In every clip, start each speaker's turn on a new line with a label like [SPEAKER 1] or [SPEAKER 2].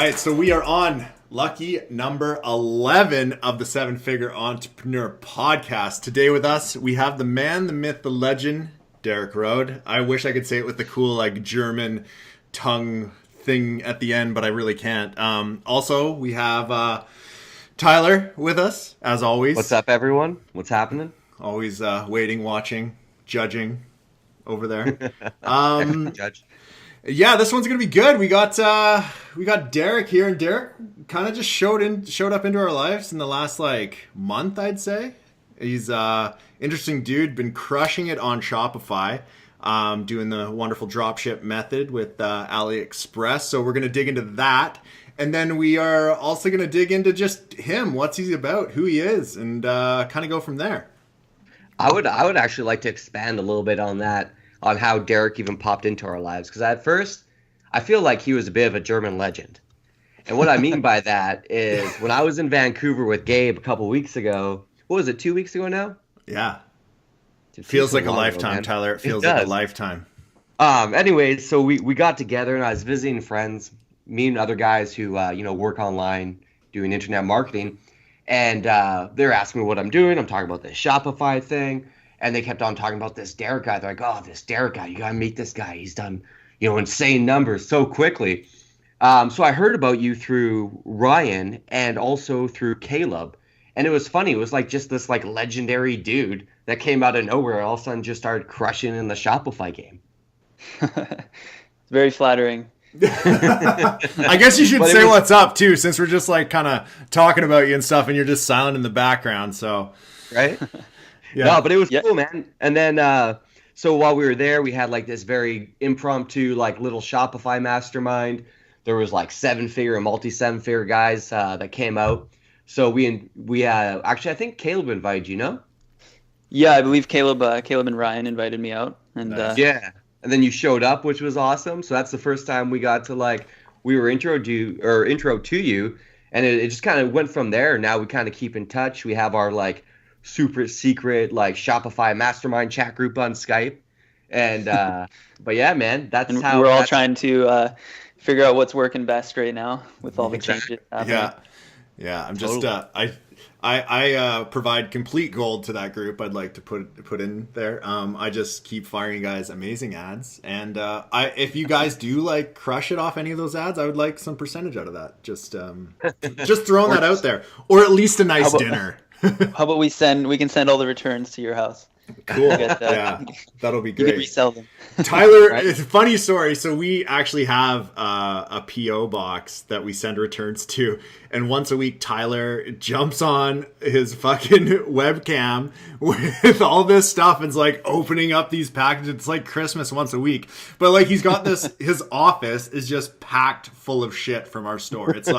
[SPEAKER 1] right, so we are on lucky number 11 of the Seven Figure Entrepreneur Podcast. Today with us, we have the man, the myth, the legend, Derek Rohde. I wish I could say it with the cool, like, German tongue thing at the end, but I really can't. Also, we have Tyler with us, as always.
[SPEAKER 2] What's up, everyone? What's happening?
[SPEAKER 1] Always waiting, watching, judging over there.
[SPEAKER 2] Judge.
[SPEAKER 1] Yeah, this one's gonna be good. We got Derek here, and Derek kind of just showed up into our lives in the last month, I'd say. He's interesting dude, been crushing it on Shopify, doing the wonderful dropship method with AliExpress. So we're gonna dig into that, and then we are also gonna dig into just him, what's he about, who he is, and kind of go from there.
[SPEAKER 2] I would actually like to expand a little bit on that. On how Derek even popped into our lives. Because at first, I feel like he was a bit of a German legend. And what I mean by that is when I was in Vancouver with Gabe a couple weeks ago, what was it, 2 weeks ago now?
[SPEAKER 1] Yeah. It feels like a lifetime, Tyler. It feels like a lifetime.
[SPEAKER 2] Anyways, so we got together and I was visiting friends, me and other guys who, work online doing internet marketing. And they're asking me what I'm doing. I'm talking about this Shopify thing. And they kept on talking about this Derek guy. They're like, oh, this Derek guy, you got to meet this guy. He's done, insane numbers so quickly. So I heard about you through Ryan and also through Caleb. And it was funny. It was like just this legendary dude that came out of nowhere. All of a sudden just started crushing in the Shopify game.
[SPEAKER 3] It's very flattering.
[SPEAKER 1] I guess you should say what's up too, since we're just kind of talking about you and stuff and you're just silent in the background. So,
[SPEAKER 2] right.
[SPEAKER 1] Yeah.
[SPEAKER 2] No, but it was cool, man. And then, so while we were there, we had this very impromptu, little Shopify mastermind. There was multi 7-figure guys that came out. So we actually, I think Caleb invited you, no?
[SPEAKER 3] Yeah, I believe Caleb and Ryan invited me out. And
[SPEAKER 1] nice.
[SPEAKER 2] Yeah, and then you showed up, which was awesome. So that's the first time we got to we were intro to you, and it just kind of went from there. Now we kind of keep in touch. We have our super secret Shopify mastermind chat group on Skype, and but yeah, man, that's how
[SPEAKER 3] we're all trying to figure out what's working best right now with all the changes happening.
[SPEAKER 1] Yeah, I'm just I provide complete gold to that group. I'd like to put in there. I just keep firing guys amazing ads, and if you guys do crush it off any of those ads, I would like some percentage out of that. Just throwing that out there, or at least a nice dinner.
[SPEAKER 3] How about we can send all the returns to your house?
[SPEAKER 1] Cool. Yeah, that'll be great.
[SPEAKER 3] You can resell them.
[SPEAKER 1] Tyler, it's a funny story. So we actually have a PO box that we send returns to, and once a week Tyler jumps on his fucking webcam with all this stuff and is opening up these packages. It's like Christmas once a week, but he's got this. His office is just packed full of shit from our store. It's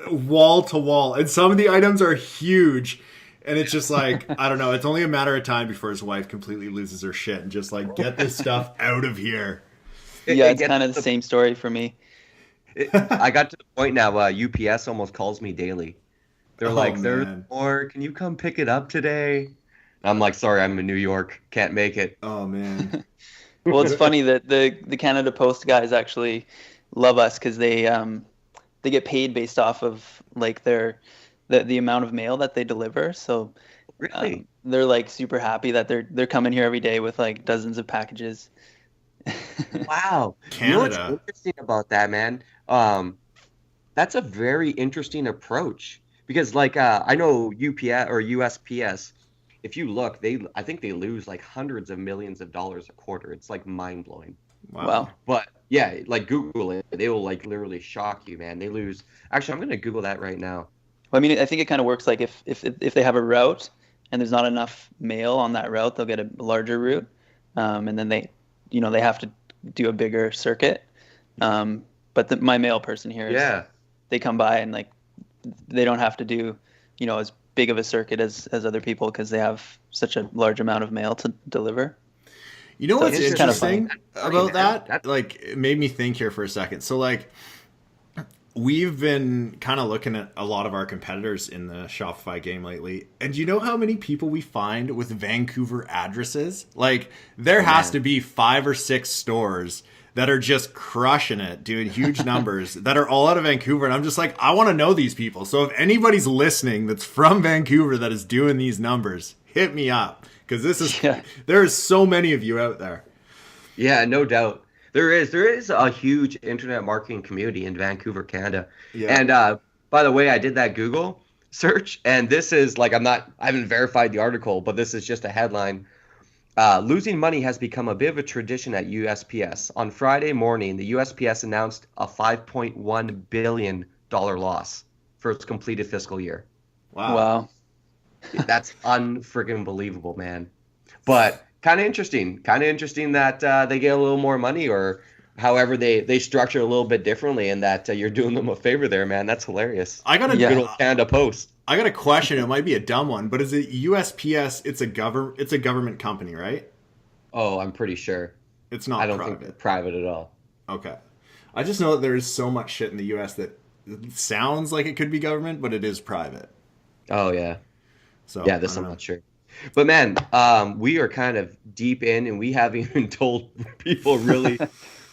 [SPEAKER 1] wall to wall, and some of the items are huge. And it's just I don't know. It's only a matter of time before his wife completely loses her shit and just get this stuff out of here.
[SPEAKER 3] Yeah, it's kind of the same story for me.
[SPEAKER 2] I got to the point now. UPS almost calls me daily. They're there's more. Can you come pick it up today? And I'm sorry, I'm in New York. Can't make it.
[SPEAKER 1] Oh man.
[SPEAKER 3] Well, it's funny that the Canada Post guys actually love us because they get paid based off of their. The amount of mail that they deliver, so
[SPEAKER 2] really
[SPEAKER 3] they're super happy that they're coming here every day with dozens of packages.
[SPEAKER 2] Wow,
[SPEAKER 1] Canada.
[SPEAKER 2] You know what's interesting about that, man? That's a very interesting approach because I know UPS or USPS. If you look, I think they lose hundreds of millions of dollars a quarter. It's mind blowing.
[SPEAKER 3] Wow.
[SPEAKER 2] But yeah, Google it. They will literally shock you, man. They lose. Actually, I'm gonna Google that right now.
[SPEAKER 3] Well, I mean, I think it kind of works if they have a route and there's not enough mail on that route, they'll get a larger route, and then they have to do a bigger circuit. But my mail person here, they come by and they don't have to do as big of a circuit as other people because they have such a large amount of mail to deliver.
[SPEAKER 1] You know what's interesting
[SPEAKER 2] kind of
[SPEAKER 1] about that? It made me think here for a second. So we've been kind of looking at a lot of our competitors in the Shopify game lately. And do you know how many people we find with Vancouver addresses? There has to be 5 or 6 stores that are just crushing it, dude. Huge numbers that are all out of Vancouver. And I'm just like, I want to know these people. So if anybody's listening that's from Vancouver that is doing these numbers, hit me up. Because there's so many of you out there.
[SPEAKER 2] Yeah, no doubt. There is a huge internet marketing community in Vancouver, Canada. Yeah. And by the way, I did that Google search, and this is like, I haven't verified the article, but this is just a headline. Losing money has become a bit of a tradition at USPS. On Friday morning, the USPS announced a $5.1 billion loss for its completed fiscal year.
[SPEAKER 3] Wow.
[SPEAKER 2] That's unfreaking believable, man. But kind of interesting that they get a little more money, or however they structure it a little bit differently, and that you're doing them a favor there, man. That's hilarious.
[SPEAKER 1] I got a
[SPEAKER 2] good old Canada Post.
[SPEAKER 1] I got a question. It might be a dumb one, but is it USPS? It's a government company, right?
[SPEAKER 2] Oh, I'm pretty sure.
[SPEAKER 1] It's not.
[SPEAKER 2] I don't think it's private at all.
[SPEAKER 1] Okay. I just know that there is so much shit in the US that sounds like it could be government, but it is private.
[SPEAKER 2] Oh yeah.
[SPEAKER 1] So
[SPEAKER 2] yeah, this I'm not sure. But man, we are kind of deep in, and we haven't even told people really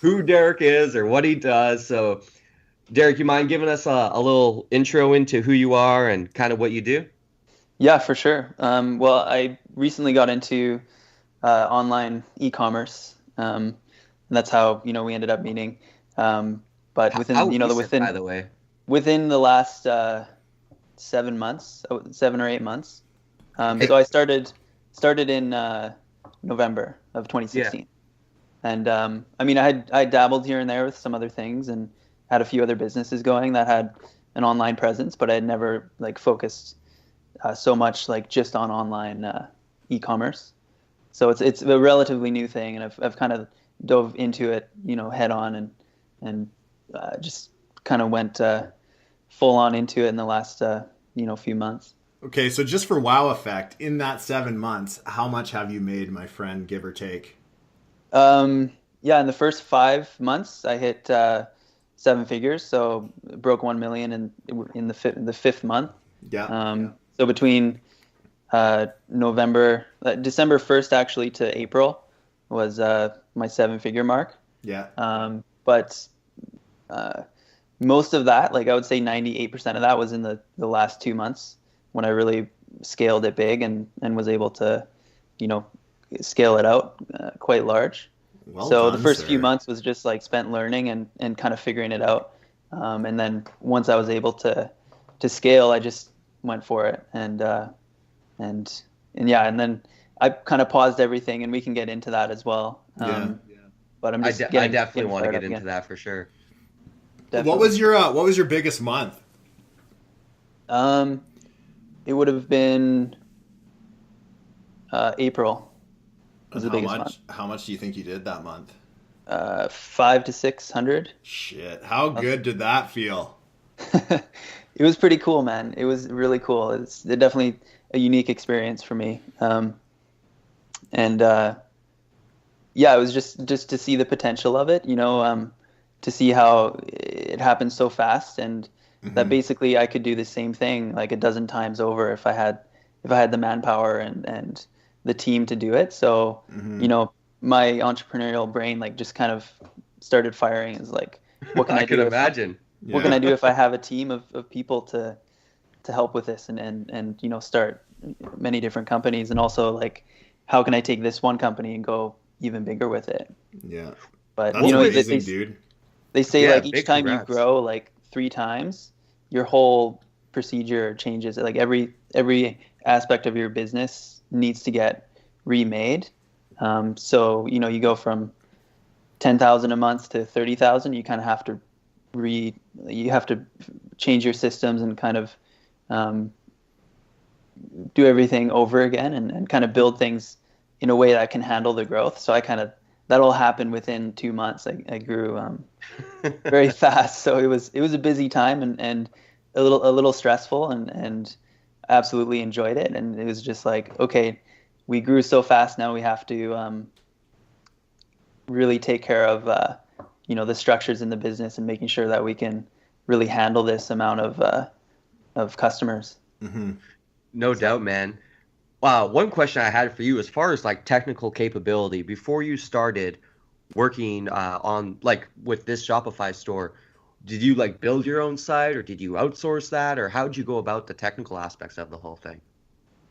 [SPEAKER 2] who Derek is or what he does. So, Derek, you mind giving us a little intro into who you are and kind of what you do?
[SPEAKER 3] Yeah, for sure. Well, I recently got into online e-commerce. And that's how we ended up meeting. But within
[SPEAKER 2] by the way,
[SPEAKER 3] within the last 7 or 8 months. So I started in November of 2016. Yeah. And I dabbled here and there with some other things, and had a few other businesses going that had an online presence, but I had never focused so much just on online e-commerce. So it's a relatively new thing, and I've kind of dove into it head on, and just kind of went full on into it in the last few months.
[SPEAKER 1] Okay, so just for wow effect, in that 7 months, how much have you made, my friend, give or take?
[SPEAKER 3] Yeah, in the first 5 months, I hit 7 figures, so broke 1 million in the fifth month.
[SPEAKER 1] Yeah.
[SPEAKER 3] So between December 1st actually to April was my 7-figure mark.
[SPEAKER 1] Yeah.
[SPEAKER 3] But most of that, I would say 98% of that was in the last 2 months, when I really scaled it big and was able to, scale it out quite large.
[SPEAKER 1] Well
[SPEAKER 3] so
[SPEAKER 1] done,
[SPEAKER 3] the first
[SPEAKER 1] sir.
[SPEAKER 3] few months was just spent learning and kind of figuring it out. And then once I was able to scale, I just went for it. And then I kind of paused everything, and we can get into that as well.
[SPEAKER 1] Yeah.
[SPEAKER 3] But I'm just
[SPEAKER 2] I definitely want to get into that for sure.
[SPEAKER 3] Definitely.
[SPEAKER 1] What was your biggest month?
[SPEAKER 3] It would have been April. Was the biggest month.
[SPEAKER 1] How much do you think you did that month?
[SPEAKER 3] 500 to 600.
[SPEAKER 1] Shit, how good did that feel?
[SPEAKER 3] It was pretty cool, man. It was really cool. It's definitely a unique experience for me. It was just to see the potential of it, to see how it happened so fast, and that basically I could do the same thing a dozen times over if I had the manpower and the team to do it. So, my entrepreneurial brain just kind of started firing. Is what can I do? What can I do if I have a team of people to help with this and start many different companies, and also how can I take this one company and go even bigger with it?
[SPEAKER 1] Yeah.
[SPEAKER 3] But
[SPEAKER 1] that's amazing, dude.
[SPEAKER 3] They say each time
[SPEAKER 2] congrats.
[SPEAKER 3] you grow 3 times, your whole procedure changes. Every aspect of your business needs to get remade. So you go from 10,000 a month to 30,000. You kind of have to change your systems and kind of do everything over again, and kind of build things in a way that can handle the growth. So that all happened within 2 months. I grew very fast. So it was a busy time and a little stressful, and absolutely enjoyed it. And it was just okay, we grew so fast. Now we have to really take care of the structures in the business and making sure that we can really handle this amount of customers.
[SPEAKER 1] Mm-hmm.
[SPEAKER 2] No doubt, man. Wow, one question I had for you, as far as technical capability, before you started, working on like with this Shopify store, did you like build your own site or did you outsource that, or how did you go about the technical aspects of the whole thing?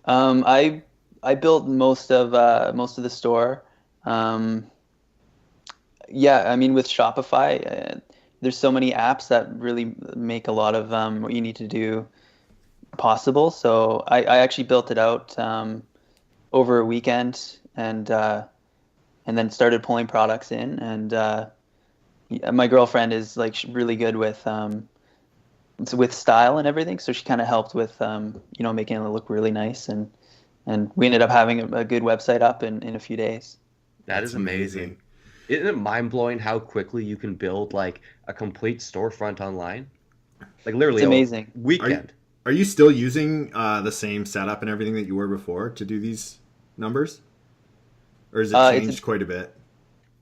[SPEAKER 3] I built most of the store. Um, yeah, I mean with Shopify, there's so many apps that really make a lot of what you need to do possible. So I actually built it out over a weekend and then started pulling products in. And yeah, my girlfriend is like really good with style and everything, so she kind of helped with making it look really nice, and we ended up having a good website up in a few days.
[SPEAKER 2] That
[SPEAKER 1] That's
[SPEAKER 2] is
[SPEAKER 1] amazing.
[SPEAKER 2] amazing. Isn't it mind blowing how quickly you can build like a complete storefront online? Like
[SPEAKER 3] It's
[SPEAKER 2] literally a
[SPEAKER 3] amazing.
[SPEAKER 1] Are you
[SPEAKER 2] weekend.
[SPEAKER 1] are you still using the same setup and everything that you were before to do these numbers, or has it
[SPEAKER 3] It's a
[SPEAKER 1] changed quite a bit?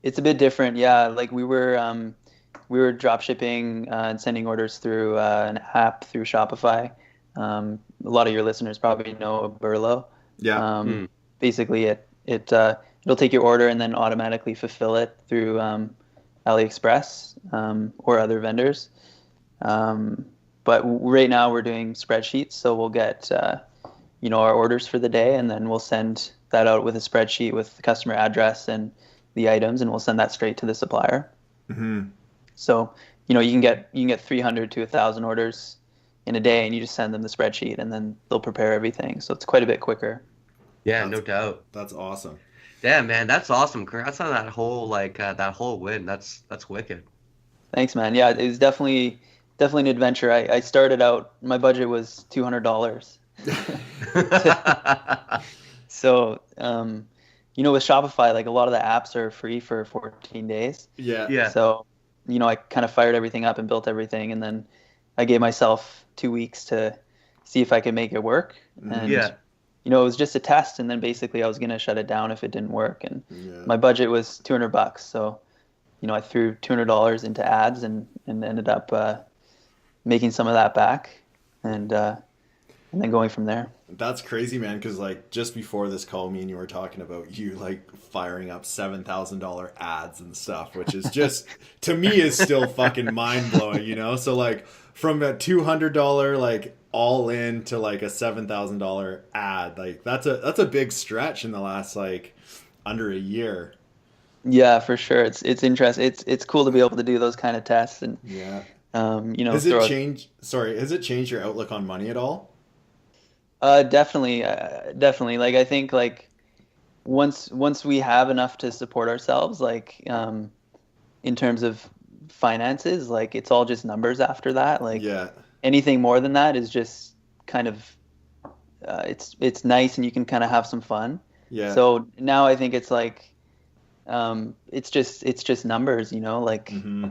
[SPEAKER 3] it's a bit different, yeah. Like we were drop shipping and sending orders through an app through Shopify. A lot of your listeners probably know Burlo.
[SPEAKER 1] Yeah.
[SPEAKER 2] Hmm.
[SPEAKER 3] Basically, it'll take your order and then automatically fulfill it through AliExpress or other vendors. Um, but right now we're doing spreadsheets, so we'll get our orders for the day, and then we'll send that out with a spreadsheet with the customer address and the items, and we'll send that straight to the supplier.
[SPEAKER 1] Hmm.
[SPEAKER 3] So you can get 300 to 1,000 orders in a day, and you just send them the spreadsheet, and then they'll prepare everything. So it's quite a bit quicker.
[SPEAKER 2] Yeah, no
[SPEAKER 1] That's
[SPEAKER 2] doubt.
[SPEAKER 1] that's awesome.
[SPEAKER 2] Damn, man, that's awesome. Congrats on that whole that whole win. That's wicked.
[SPEAKER 3] Thanks, man. Yeah, it was definitely an adventure. I started out, my budget was $200. So, with Shopify, like a lot of the apps are free for 14 days.
[SPEAKER 1] Yeah.
[SPEAKER 2] Yeah.
[SPEAKER 3] So, I kind of fired everything up and built everything, and then I gave myself 2 weeks to see if I could make it work.
[SPEAKER 1] Hmm.
[SPEAKER 3] And,
[SPEAKER 2] Yeah.
[SPEAKER 3] it was just a test, and then basically I was gonna shut it down if it didn't work. And
[SPEAKER 1] Yeah.
[SPEAKER 3] my budget was $200, so I threw $200 into ads and ended up making some of that back, and then going from there.
[SPEAKER 1] That's crazy, man. Because like just before this call, me and you were talking about you like firing up $7,000 ads and stuff, which is just to me is still fucking mind blowing, you know. So like from a $200 like all in to like a $7,000 ad, like that's a big stretch in the last like under a year.
[SPEAKER 3] Yeah, for sure. It's interesting. It's cool to be able to do those kind of tests and
[SPEAKER 1] Yeah. Has it
[SPEAKER 3] throw.
[SPEAKER 1] changed? Sorry, has it changed your outlook on money at all?
[SPEAKER 3] Definitely. Like I think like once we have enough to support ourselves, like in terms of finances, like it's all just numbers after that. Like
[SPEAKER 1] Yeah.
[SPEAKER 3] anything more than that is just kind of it's nice and you can kind of have some fun.
[SPEAKER 1] Yeah.
[SPEAKER 3] So now I think it's like it's just numbers, like
[SPEAKER 1] Hmm.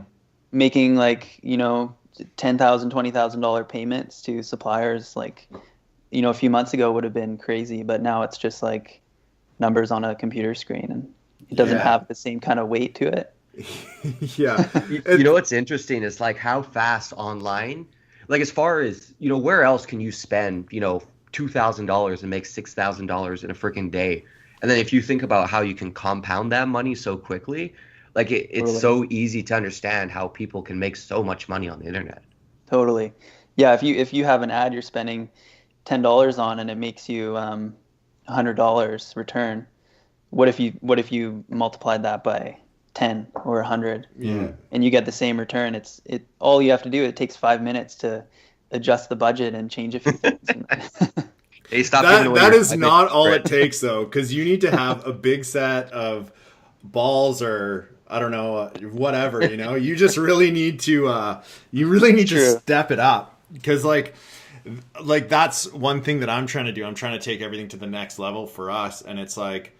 [SPEAKER 3] making like $10,000, $20,000 payments to suppliers, like a few months ago would have been crazy, but now it's just like numbers on a computer screen, and it doesn't
[SPEAKER 1] Yeah.
[SPEAKER 3] have the same kind of weight to it.
[SPEAKER 1] Yeah.
[SPEAKER 2] You know what's interesting is like how fast online, like as far as, where else can you spend, $2,000 and make $6,000 in a freaking day? And then if you think about how you can compound that money so quickly, like it's
[SPEAKER 3] Totally.
[SPEAKER 2] so easy to understand how people can make so much money on the internet.
[SPEAKER 3] Totally. Yeah, if you have an ad you're spending $10 on and it makes you $100 return, what if you multiplied that by 10 or 100,
[SPEAKER 1] Yeah.
[SPEAKER 3] and you get the same return? It all you have to do, it takes 5 minutes to adjust the budget and change a few things.
[SPEAKER 2] Hey, stop giving
[SPEAKER 1] That
[SPEAKER 2] away
[SPEAKER 1] that
[SPEAKER 2] your
[SPEAKER 1] is
[SPEAKER 2] private
[SPEAKER 1] not all it
[SPEAKER 2] secret.
[SPEAKER 1] takes though, because you need to have a big set of balls or I don't know whatever. You just really need to
[SPEAKER 3] True.
[SPEAKER 1] step it up because like that's one thing that I'm trying to do. I'm trying to take everything to the next level for us, and it's like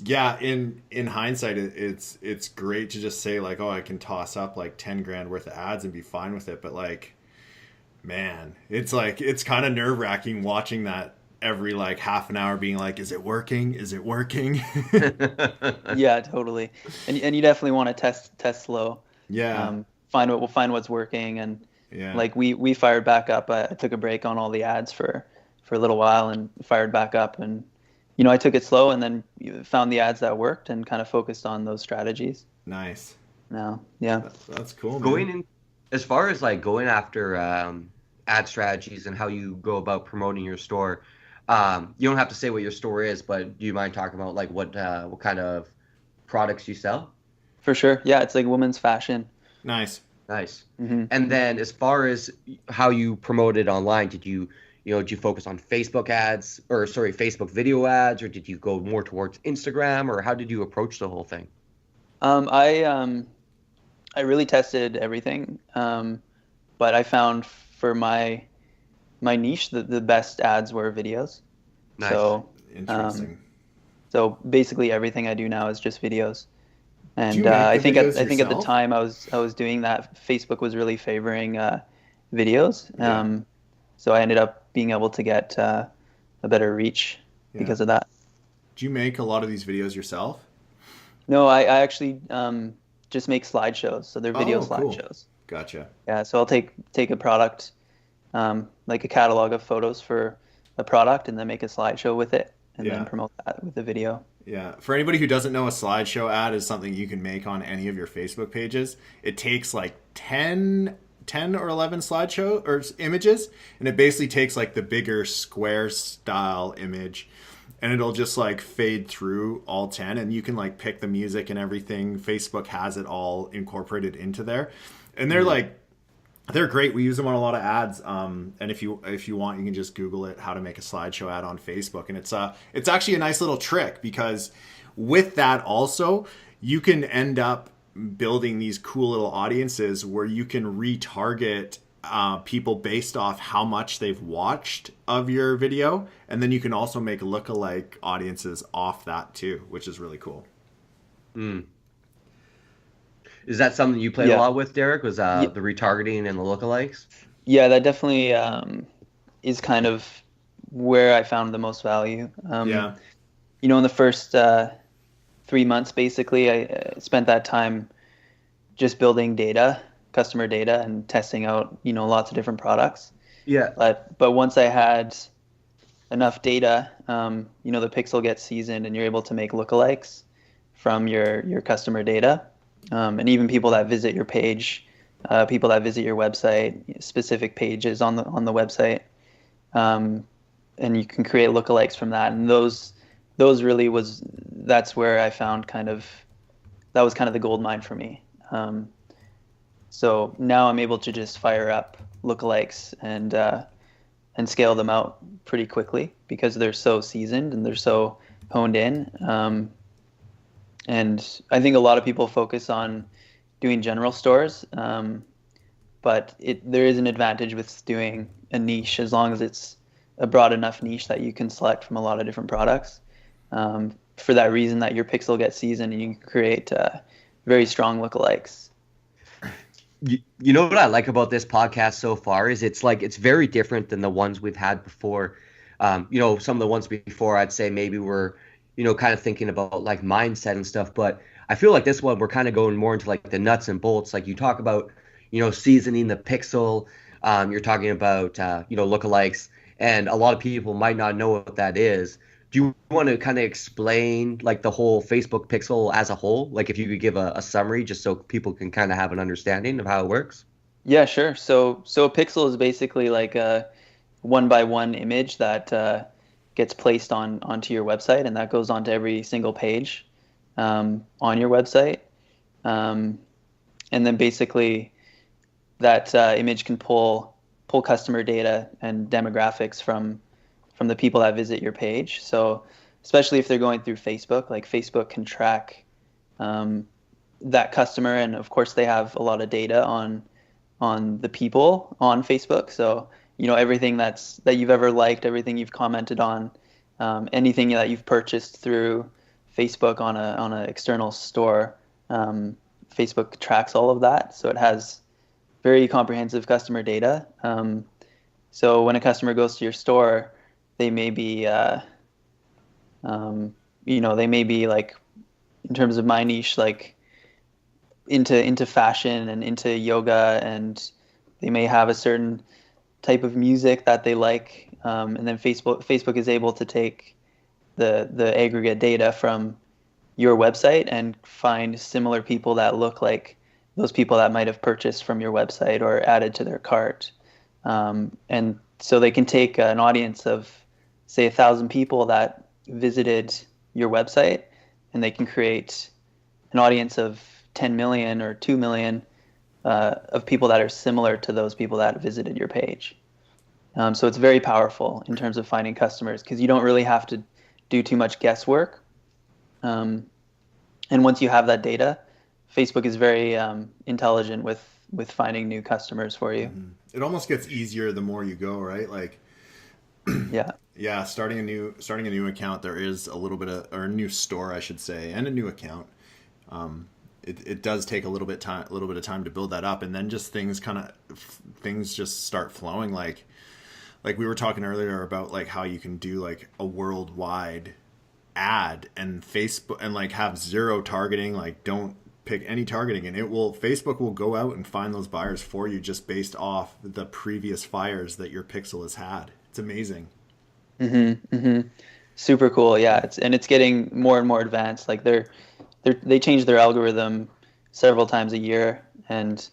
[SPEAKER 1] yeah, in hindsight, it's great to just say like, oh, I can toss up like 10 grand worth of ads and be fine with it, but like man, it's like it's kind of nerve wracking watching that every like half an hour being like, is it working? Is it working?
[SPEAKER 3] Yeah, totally. And you definitely want to test slow.
[SPEAKER 1] Yeah.
[SPEAKER 3] Find what's working, and
[SPEAKER 1] Yeah.
[SPEAKER 3] like we fired back up. I took a break on all the ads for a little while and fired back up, and I took it slow and then found the ads that worked and kind of focused on those strategies.
[SPEAKER 1] Nice.
[SPEAKER 3] Now, yeah.
[SPEAKER 1] That's cool, man.
[SPEAKER 2] Going in as far as like going after ad strategies and how you go about promoting your store. You don't have to say what your store is, but do you mind talking about like what kind of products you sell?
[SPEAKER 3] For sure. Yeah, it's like women's fashion.
[SPEAKER 1] Nice.
[SPEAKER 2] Nice.
[SPEAKER 3] Mm-hmm.
[SPEAKER 2] And then as far as how you promote it online, did you focus on Facebook ads or sorry, Facebook video ads, or did you go more towards Instagram, or how did you approach the whole thing?
[SPEAKER 3] I really tested everything, but I found for my niche the best ads were videos.
[SPEAKER 2] Nice.
[SPEAKER 3] So
[SPEAKER 1] Interesting.
[SPEAKER 3] so basically everything I do now is just videos.
[SPEAKER 1] Do you
[SPEAKER 3] And
[SPEAKER 1] make
[SPEAKER 3] I
[SPEAKER 1] the
[SPEAKER 3] think
[SPEAKER 1] videos
[SPEAKER 3] I think at the
[SPEAKER 1] yourself?
[SPEAKER 3] time I was doing that, Facebook was really favoring videos.
[SPEAKER 1] Yeah.
[SPEAKER 3] So I ended up being able to get a better reach
[SPEAKER 1] Yeah.
[SPEAKER 3] because of that.
[SPEAKER 1] Do you make a lot of these videos yourself?
[SPEAKER 3] No, I actually just make slideshows. So they're video
[SPEAKER 1] Oh, cool.
[SPEAKER 3] slideshows.
[SPEAKER 1] Gotcha.
[SPEAKER 3] Yeah, so I'll take a product, like a catalog of photos for a product, and then make a slideshow with it, and
[SPEAKER 1] Yeah.
[SPEAKER 3] then promote that with the video.
[SPEAKER 1] Yeah. For anybody who doesn't know, a slideshow ad is something you can make on any of your Facebook pages. It takes like 10 or 11 slideshow or images, and it basically takes like the bigger square style image, and it'll just like fade through all 10, and you can like pick the music and everything. Facebook has it all incorporated into there, and they're great. We use them on a lot of ads. And if you want, you can just Google it, how to make a slideshow ad on Facebook. And it's actually a nice little trick, because with that also, you can end up building these cool little audiences where you can retarget people based off how much they've watched of your video. And then you can also make lookalike audiences off that too, which is really cool.
[SPEAKER 2] Mm. Is that something you played a
[SPEAKER 3] Yeah.
[SPEAKER 2] lot with, Derek? Was
[SPEAKER 3] Yeah,
[SPEAKER 2] the retargeting and the lookalikes?
[SPEAKER 3] yeah, that definitely is kind of where I found the most value.
[SPEAKER 1] Yeah.
[SPEAKER 3] In the first 3 months, basically, I spent that time just building data, customer data, and testing out, lots of different products.
[SPEAKER 2] Yeah.
[SPEAKER 3] But once I had enough data, the pixel gets seasoned, and you're able to make lookalikes from your customer data, and even people that visit your page, people that visit your website, specific pages on the website, and you can create lookalikes from that. And those really that's where I found that was kind of the gold mine for me. So now I'm able to just fire up lookalikes and scale them out pretty quickly, because they're so seasoned and they're so honed in. And I think a lot of people focus on doing general stores, but there is an advantage with doing a niche, as long as it's a broad enough niche that you can select from a lot of different products. For that reason, that your pixel gets seasoned and you can create very strong lookalikes.
[SPEAKER 2] You know what I like about this podcast so far is it's very different than the ones we've had before. Some of the ones before, I'd say maybe we're, kind of thinking about like mindset and stuff. But I feel like this one, we're kind of going more into like the nuts and bolts. Like you talk about, seasoning the pixel. You're talking about, lookalikes, and a lot of people might not know what that is. Do you want to kind of explain like the whole Facebook pixel as a whole? Like if you could give a summary just so people can kind of have an understanding of how it works?
[SPEAKER 3] Yeah, sure. So a pixel is basically like a 1-by-1 image that gets placed onto your website, and that goes onto every single page on your website. And then basically that image can pull customer data and demographics from the people that visit your page. So especially if they're going through Facebook, like Facebook can track that customer, and of course they have a lot of data on the people on Facebook. So everything that you've ever liked, everything you've commented on, anything that you've purchased through Facebook on a external store, Facebook tracks all of that. So it has very comprehensive customer data. So when a customer goes to your store, they may be, they may be like, in terms of my niche, like into fashion and into yoga, and they may have a certain type of music that they like, and then Facebook is able to take the aggregate data from your website and find similar people that look like those people that might have purchased from your website or added to their cart. And so they can take an audience of, say, 1,000 people that visited your website, and they can create an audience of 10 million or 2 million of people that are similar to those people that visited your page. So it's very powerful in terms of finding customers, because you don't really have to do too much guesswork. And once you have that data, Facebook is very intelligent with finding new customers for you.
[SPEAKER 1] Mm-hmm. It almost gets easier the more you go, right? Like, yeah, starting a new account, there is a little bit of, or a new store, I should say, and a new account. It does take a little bit of time to build that up, and then just things just start flowing. Like we were talking earlier about like how you can do like a worldwide ad and Facebook and like have zero targeting, like don't pick any targeting, and Facebook will go out and find those buyers for you just based off the previous fires that your pixel has had. It's amazing.
[SPEAKER 3] Mm-hmm, mm-hmm. Super cool. Yeah. It's getting more and more advanced. Like they change their algorithm several times a year, and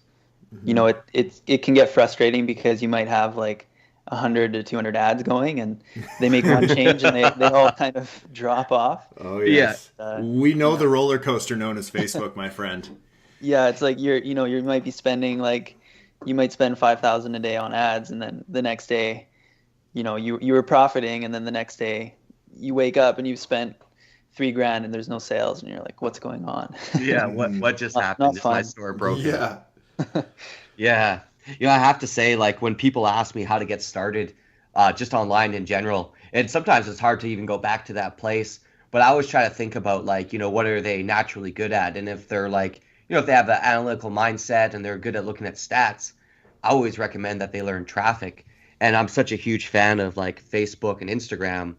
[SPEAKER 3] you know, it can get frustrating because you might have like 100 to 200 ads going, and they make one change and they all kind of drop off.
[SPEAKER 1] Oh yes. We know the roller coaster known as Facebook, my friend.
[SPEAKER 3] Yeah, it's like you might be spending you might spend 5,000 a day on ads, and then the next day, you were profiting, and then the next day you wake up and you've spent $3,000 and there's no sales, and you're like, what's going on?
[SPEAKER 2] Yeah, what just happened? Is my store broken?
[SPEAKER 1] Yeah.
[SPEAKER 2] Yeah. I have to say, like, when people ask me how to get started, just online in general, and sometimes it's hard to even go back to that place, but I always try to think about, like, what are they naturally good at? And if they're like, if they have an analytical mindset and they're good at looking at stats, I always recommend that they learn traffic. And I'm such a huge fan of like Facebook and Instagram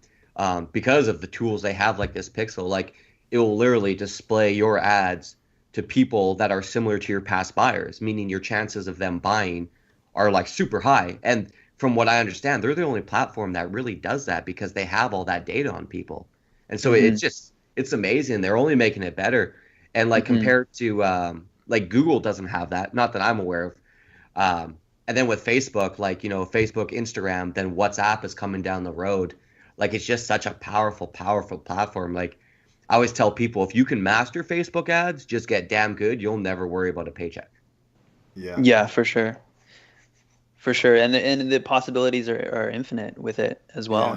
[SPEAKER 2] because of the tools they have, like this Pixel. Like, it will literally display your ads to people that are similar to your past buyers, meaning your chances of them buying are like super high. And from what I understand, they're the only platform that really does that because they have all that data on people. And so it's amazing. They're only making it better. And like compared to like Google doesn't have that, not that I'm aware of. And then with Facebook, like, Facebook, Instagram, then WhatsApp is coming down the road. Like, it's just such a powerful platform. Like, I always tell people, if you can master Facebook ads, just get damn good. You'll never worry about a paycheck.
[SPEAKER 1] Yeah.
[SPEAKER 3] Yeah, for sure. For sure. And the possibilities are infinite with it as well,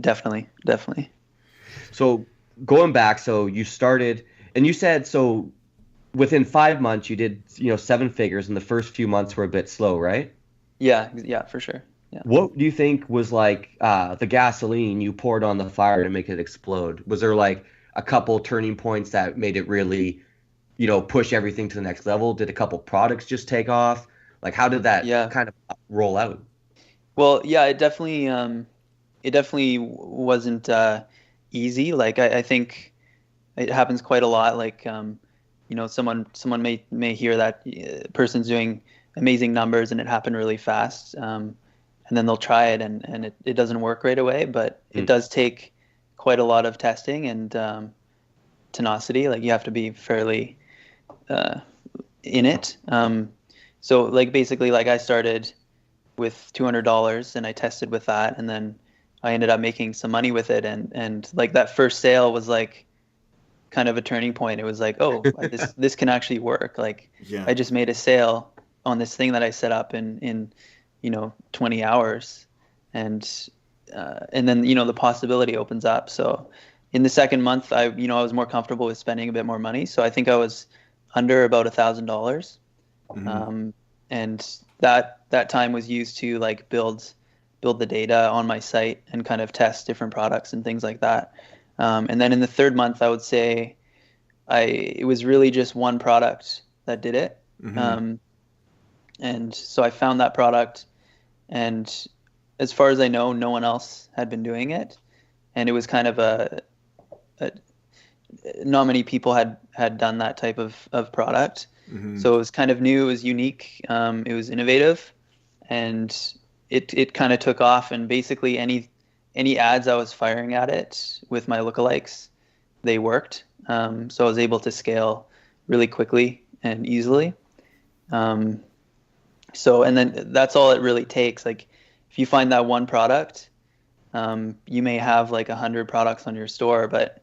[SPEAKER 3] Definitely.
[SPEAKER 2] So going back, so you started, and you said, so within 5 months, you did, 7 figures, and the first few months were a bit slow, right?
[SPEAKER 3] Yeah, for sure. Yeah.
[SPEAKER 2] What do you think was like the gasoline you poured on the fire to make it explode? Was there like a couple turning points that made it really, push everything to the next level? Did a couple products just take off? Like, how did that kind of roll out?
[SPEAKER 3] Well, yeah, it definitely wasn't easy. Like, I think it happens quite a lot. Like, someone may hear that person's doing amazing numbers and it happened really fast. And then they'll try it and it doesn't work right away, but it does take quite a lot of testing and tenacity. Like, you have to be fairly in it. So like, basically, like, I started with $200 and I tested with that, and then I ended up making some money with it. And like, that first sale was like kind of a turning point. It was like, oh, this can actually work. Like, I just made a sale on this thing that I set up in 20 hours, and then the possibility opens up. So in the second month, I was more comfortable with spending a bit more money. So I think I was under about $1,000, and that time was used to like build the data on my site and kind of test different products and things like that. And then in the third month, I would say it was really just one product that did it. And so I found that product, and as far as I know, no one else had been doing it. And it was kind of not many people had done that type of product. So it was kind of new, it was unique, it was innovative, and it kind of took off. And basically any ads I was firing at it with my lookalikes, they worked. So I was able to scale really quickly and easily. So, and then that's all it really takes. Like, if you find that one product, you may have like 100 products on your store, but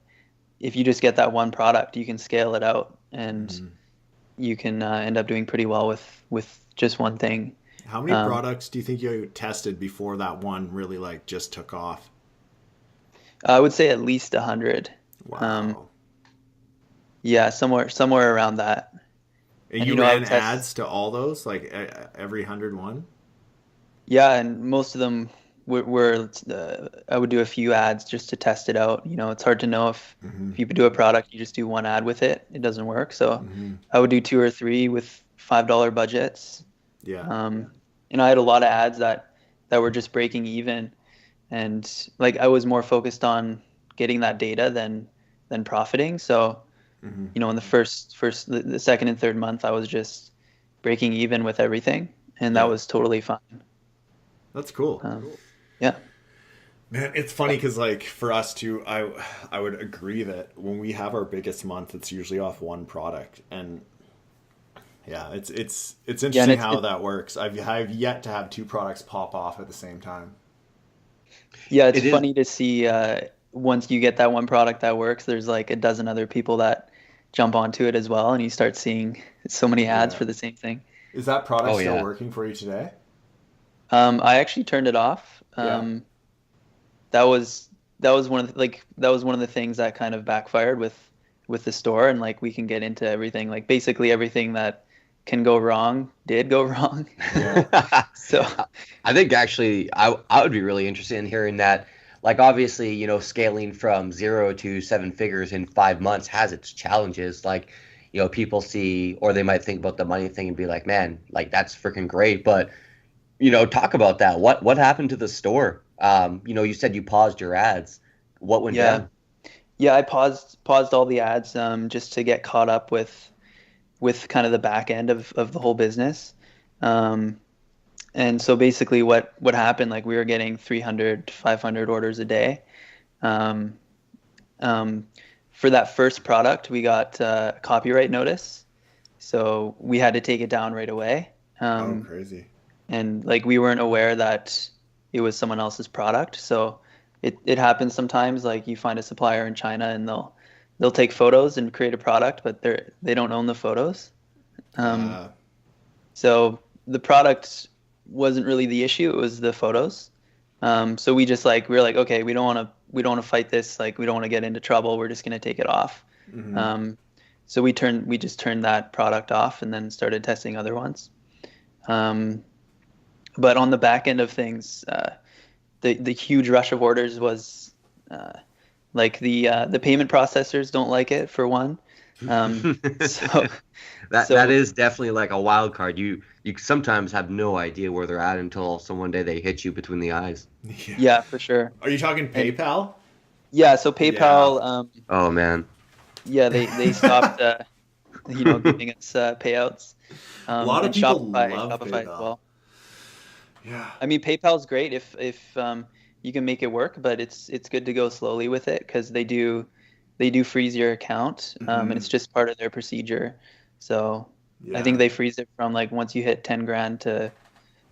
[SPEAKER 3] if you just get that one product, you can scale it out, and you can end up doing pretty well with just one thing.
[SPEAKER 1] How many products do you think you tested before that one really like just took off?
[SPEAKER 3] I would say at least 100.
[SPEAKER 1] Wow.
[SPEAKER 3] Yeah, somewhere around that.
[SPEAKER 1] And you ran ads to all those, like every 101?
[SPEAKER 3] Yeah, and most of them were I would do a few ads just to test it out. It's hard to know if you do a product, you just do one ad with it, it doesn't work. So I would do 2 or 3 with $5 budgets.
[SPEAKER 1] Yeah.
[SPEAKER 3] And I had a lot of ads that were just breaking even, and like I was more focused on getting that data than profiting. So in the the second and third month, I was just breaking even with everything, and that was totally fine.
[SPEAKER 1] That's cool.
[SPEAKER 3] Yeah.
[SPEAKER 1] Man, it's funny because like for us too, I would agree that when we have our biggest month, it's usually off one product, and yeah, it's interesting how that works. I've yet to have 2 products pop off at the same time.
[SPEAKER 3] Yeah, it's funny to see once you get that one product that works, there's like a dozen other people that jump onto it as well, and you start seeing so many ads for the same thing.
[SPEAKER 1] Is that product still working for you today?
[SPEAKER 3] I actually turned it off. That was one of the things that kind of backfired with the store, and like we can get into everything. Like basically everything that can go wrong did go wrong. So
[SPEAKER 2] I think actually I would be really interested in hearing that. Like obviously, scaling from 0 to 7 figures in 5 months has its challenges. Like, people see, or they might think about the money thing and be like, man, like that's freaking great. But, talk about that. What happened to the store? You said you paused your ads. What went down?
[SPEAKER 3] Yeah, I paused all the ads just to get caught up with kind of the back end of the whole business. And so basically what happened, like we were getting 300 to 500 orders a day. For that first product, we got a copyright notice. So we had to take it down right away.
[SPEAKER 1] Crazy.
[SPEAKER 3] And like we weren't aware that it was someone else's product. So it happens sometimes, like you find a supplier in China and they'll take photos and create a product, but they don't own the photos. So the product wasn't really the issue, it was the photos. So we were like, okay, we don't want to fight this, like we don't want to get into trouble, we're just going to take it off. So we just turned that product off and then started testing other ones. But on the back end of things, the huge rush of orders was like the payment processors don't like it, for one. So
[SPEAKER 2] that is definitely like a wild card. You sometimes have no idea where they're at until one day they hit you between the eyes.
[SPEAKER 3] Yeah, for sure.
[SPEAKER 1] Are you talking PayPal?
[SPEAKER 3] Yeah, so PayPal.
[SPEAKER 2] Oh man.
[SPEAKER 3] Yeah, they stopped giving us payouts.
[SPEAKER 1] A lot of people love
[SPEAKER 3] Shopify
[SPEAKER 1] PayPal.
[SPEAKER 3] As well.
[SPEAKER 1] Yeah.
[SPEAKER 3] I mean, PayPal's great if you can make it work, but it's good to go slowly with it because they do freeze your account, and it's just part of their procedure. So I think they freeze it from like once you hit 10 grand to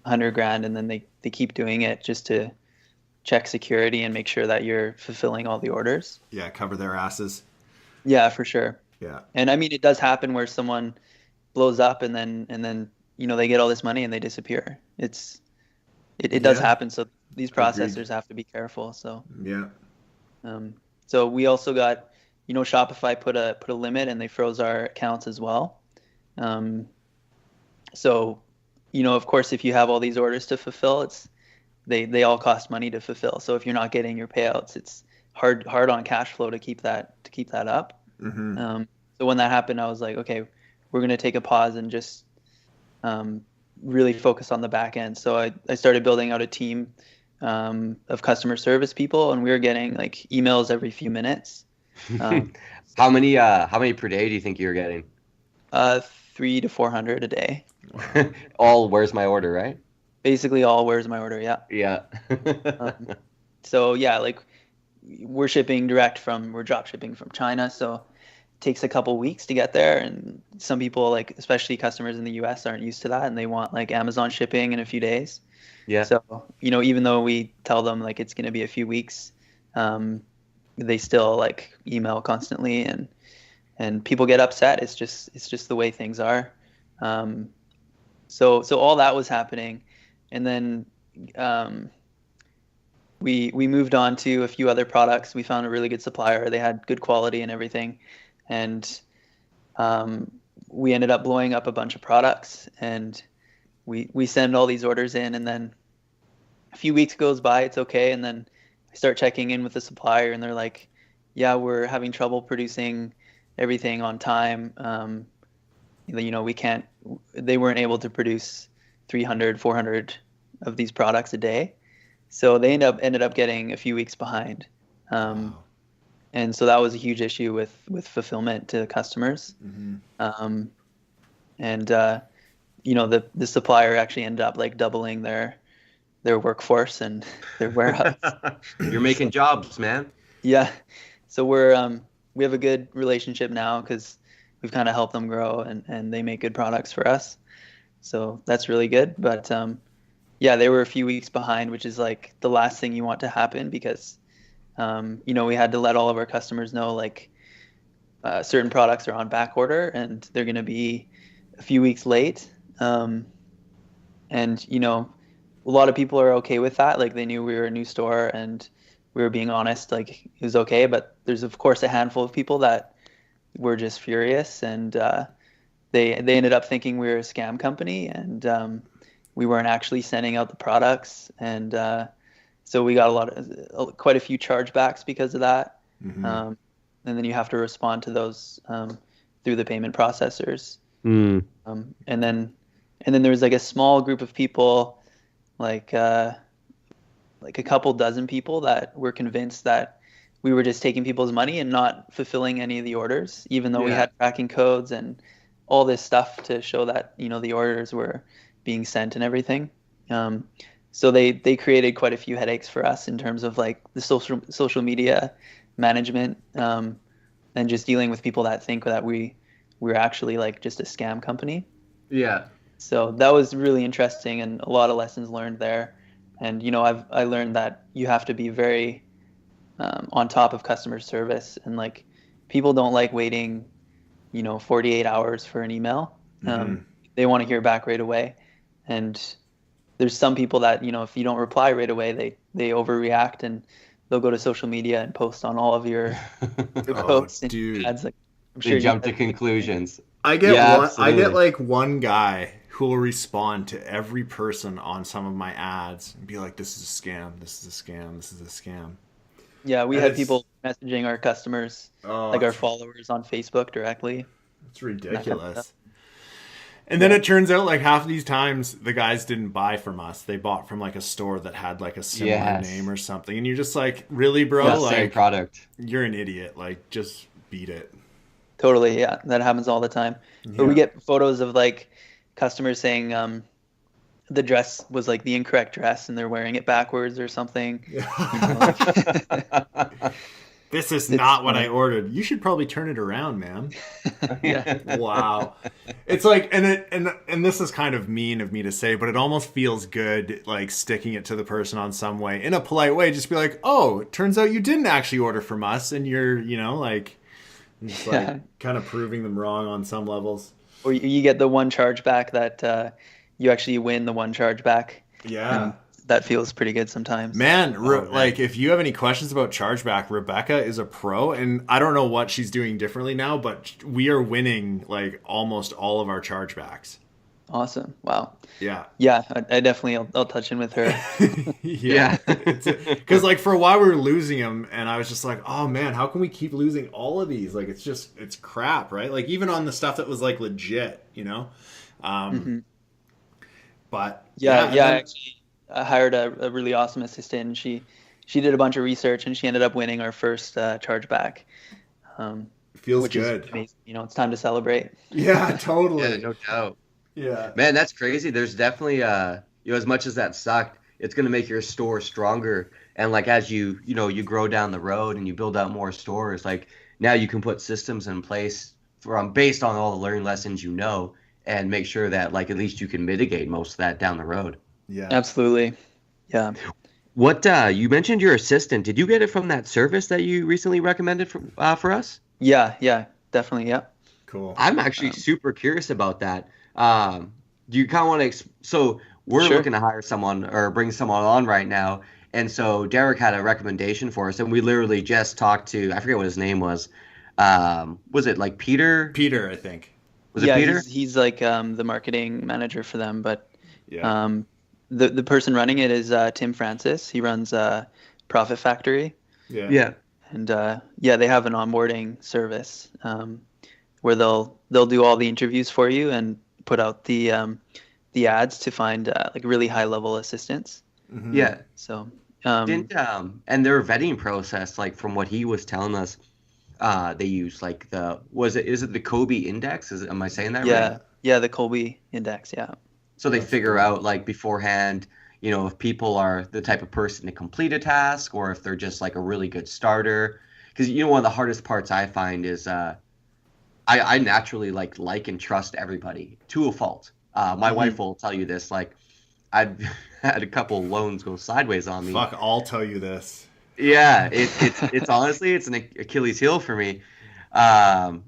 [SPEAKER 3] 100 grand, and then they keep doing it just to check security and make sure that you're fulfilling all the orders.
[SPEAKER 1] Yeah, cover their asses.
[SPEAKER 3] Yeah, for sure.
[SPEAKER 1] Yeah.
[SPEAKER 3] And I mean, it does happen where someone blows up and then they get all this money and they disappear. It does happen. So these processors have to be careful. So
[SPEAKER 1] yeah.
[SPEAKER 3] So we also got, Shopify put a limit and they froze our accounts as well. So, of course, if you have all these orders to fulfill, they all cost money to fulfill. So if you're not getting your payouts, it's hard on cash flow to keep that up. So when that happened, I was like, okay, we're going to take a pause and just really focus on the back end. So I started building out a team of customer service people, and we were getting like emails every few minutes.
[SPEAKER 2] How many per day do you think you're getting?
[SPEAKER 3] 300 to 400 a day.
[SPEAKER 2] All where's my order, right?
[SPEAKER 3] Basically all where's my order, yeah.
[SPEAKER 2] Yeah.
[SPEAKER 3] So yeah, like we're drop shipping from China, so it takes a couple weeks to get there, and some people, like especially customers in the US, aren't used to that, and they want like Amazon shipping in a few days.
[SPEAKER 2] Yeah.
[SPEAKER 3] So, even though we tell them like it's going to be a few weeks, they still like email constantly, and people get upset. It's just the way things are. So all that was happening, and then we moved on to a few other products. We found a really good supplier. They had good quality and everything, and we ended up blowing up a bunch of products, and we send all these orders in, and then a few weeks goes by, it's okay, and then I start checking in with the supplier, and they're like, yeah, we're having trouble producing everything on time. We can't, they weren't able to produce 300, 400 of these products a day. So they ended up getting a few weeks behind.
[SPEAKER 1] Wow.
[SPEAKER 3] And so that was a huge issue with fulfillment to customers.
[SPEAKER 1] Mm-hmm.
[SPEAKER 3] The supplier actually ended up like doubling their workforce and their warehouse.
[SPEAKER 2] You're making jobs, man.
[SPEAKER 3] Yeah. So we have a good relationship now because we've kind of helped them grow, and they make good products for us. So that's really good. But yeah, they were a few weeks behind, which is like the last thing you want to happen because we had to let all of our customers know like certain products are on back order and they're going to be a few weeks late. A lot of people are okay with that. Like they knew we were a new store and we were being honest, like it was okay. But there's of course a handful of people that were just furious, and they ended up thinking we were a scam company, and we weren't actually sending out the products. And so we got quite a few chargebacks because of that.
[SPEAKER 1] Mm-hmm.
[SPEAKER 3] And then you have to respond to those through the payment processors.
[SPEAKER 2] Mm.
[SPEAKER 3] And then there was like a small group of people, like a couple dozen people that were convinced that we were just taking people's money and not fulfilling any of the orders, even though we had tracking codes and all this stuff to show that the orders were being sent and everything. So they created quite a few headaches for us in terms of like the social media management, and just dealing with people that think that we're actually like just a scam company.
[SPEAKER 2] Yeah.
[SPEAKER 3] So that was really interesting, and a lot of lessons learned there. And I learned that you have to be very on top of customer service, and like people don't like waiting 48 hours for an email. They want to hear back right away, and there's some people that if you don't reply right away, they overreact, and they'll go to social media and post on all of your posts and
[SPEAKER 1] dude.
[SPEAKER 3] ads. Like, I'm
[SPEAKER 2] They jump to conclusions.
[SPEAKER 1] I get
[SPEAKER 2] absolutely.
[SPEAKER 1] I get like one guy who will respond to every person on some of my ads and be like, "This is a scam. This is a scam. This is a scam."
[SPEAKER 3] Yeah, we had people messaging our customers, like our followers on Facebook directly.
[SPEAKER 1] It's ridiculous. And then it turns out like half of these times the guys didn't buy from us. They bought from like a store that had like a similar name or something. And you're just like, really, bro?
[SPEAKER 2] Yeah,
[SPEAKER 1] like,
[SPEAKER 2] same product.
[SPEAKER 1] You're an idiot. Like, just beat it.
[SPEAKER 3] Totally, yeah. That happens all the time. Yeah. But we get photos of like customers saying the dress was like the incorrect dress and they're wearing it backwards or something.
[SPEAKER 1] This is not what I ordered. You should probably turn it around, man.
[SPEAKER 3] Yeah.
[SPEAKER 1] Wow. It's like, and this is kind of mean of me to say, but it almost feels good, like sticking it to the person on some way in a polite way. Just be like, oh, it turns out you didn't actually order from us, and you're, like, just like kind of proving them wrong on some levels.
[SPEAKER 3] Or you get the one chargeback that you actually win the one chargeback.
[SPEAKER 1] Yeah.
[SPEAKER 3] That feels pretty good sometimes.
[SPEAKER 1] Man, like if you have any questions about chargeback, Rebecca is a pro, and I don't know what she's doing differently now, but we are winning like almost all of our chargebacks.
[SPEAKER 3] Awesome. Wow.
[SPEAKER 1] Yeah.
[SPEAKER 3] Yeah, I definitely, I'll touch in with her.
[SPEAKER 1] Yeah. Because like for a while we were losing them, and I was just like, oh man, how can we keep losing all of these? Like it's crap, right? Like even on the stuff that was like legit, But
[SPEAKER 3] actually, I hired a really awesome assistant, and she did a bunch of research, and she ended up winning our first chargeback.
[SPEAKER 1] Feels
[SPEAKER 3] which
[SPEAKER 1] good.
[SPEAKER 3] Is amazing. It's time to celebrate.
[SPEAKER 1] Yeah, totally.
[SPEAKER 2] Yeah, no doubt.
[SPEAKER 1] Yeah.
[SPEAKER 2] Man, that's crazy. There's definitely as much as that sucked, it's going to make your store stronger. And like as you grow down the road and you build out more stores, like now you can put systems in place based on all the learning lessons and make sure that like at least you can mitigate most of that down the road.
[SPEAKER 1] Yeah.
[SPEAKER 3] Absolutely. Yeah.
[SPEAKER 2] What you mentioned your assistant? Did you get it from that service that you recently recommended for us?
[SPEAKER 3] Yeah, definitely. Yeah.
[SPEAKER 1] Cool.
[SPEAKER 2] I'm actually super curious about that. Do you kind of want to? So we're looking to hire someone or bring someone on right now, and so Derek had a recommendation for us, and we literally just talked to, I forget what his name was. Was it like Peter?
[SPEAKER 1] Peter, I think.
[SPEAKER 2] Was it Peter?
[SPEAKER 3] He's like the marketing manager for them, but
[SPEAKER 1] Yeah.
[SPEAKER 3] the person running it is Tim Francis. He runs Profit Factory.
[SPEAKER 1] Yeah.
[SPEAKER 2] Yeah.
[SPEAKER 3] And they have an onboarding service where they'll do all the interviews for you and put out the ads to find like really high level assistants.
[SPEAKER 1] Mm-hmm.
[SPEAKER 2] Yeah.
[SPEAKER 3] So
[SPEAKER 2] and their vetting process, like from what he was telling us, they use like is it the Kobe index? Am I saying that right?
[SPEAKER 3] Yeah, the Colby index. Yeah.
[SPEAKER 2] So they figure out like beforehand, if people are the type of person to complete a task or if they're just like a really good starter. Because one of the hardest parts I find is I naturally like and trust everybody to a fault. My wife will tell you this. Like I've had a couple loans go sideways on me.
[SPEAKER 1] Fuck, I'll tell you this.
[SPEAKER 2] Yeah, it's honestly it's an Achilles heel for me. I'll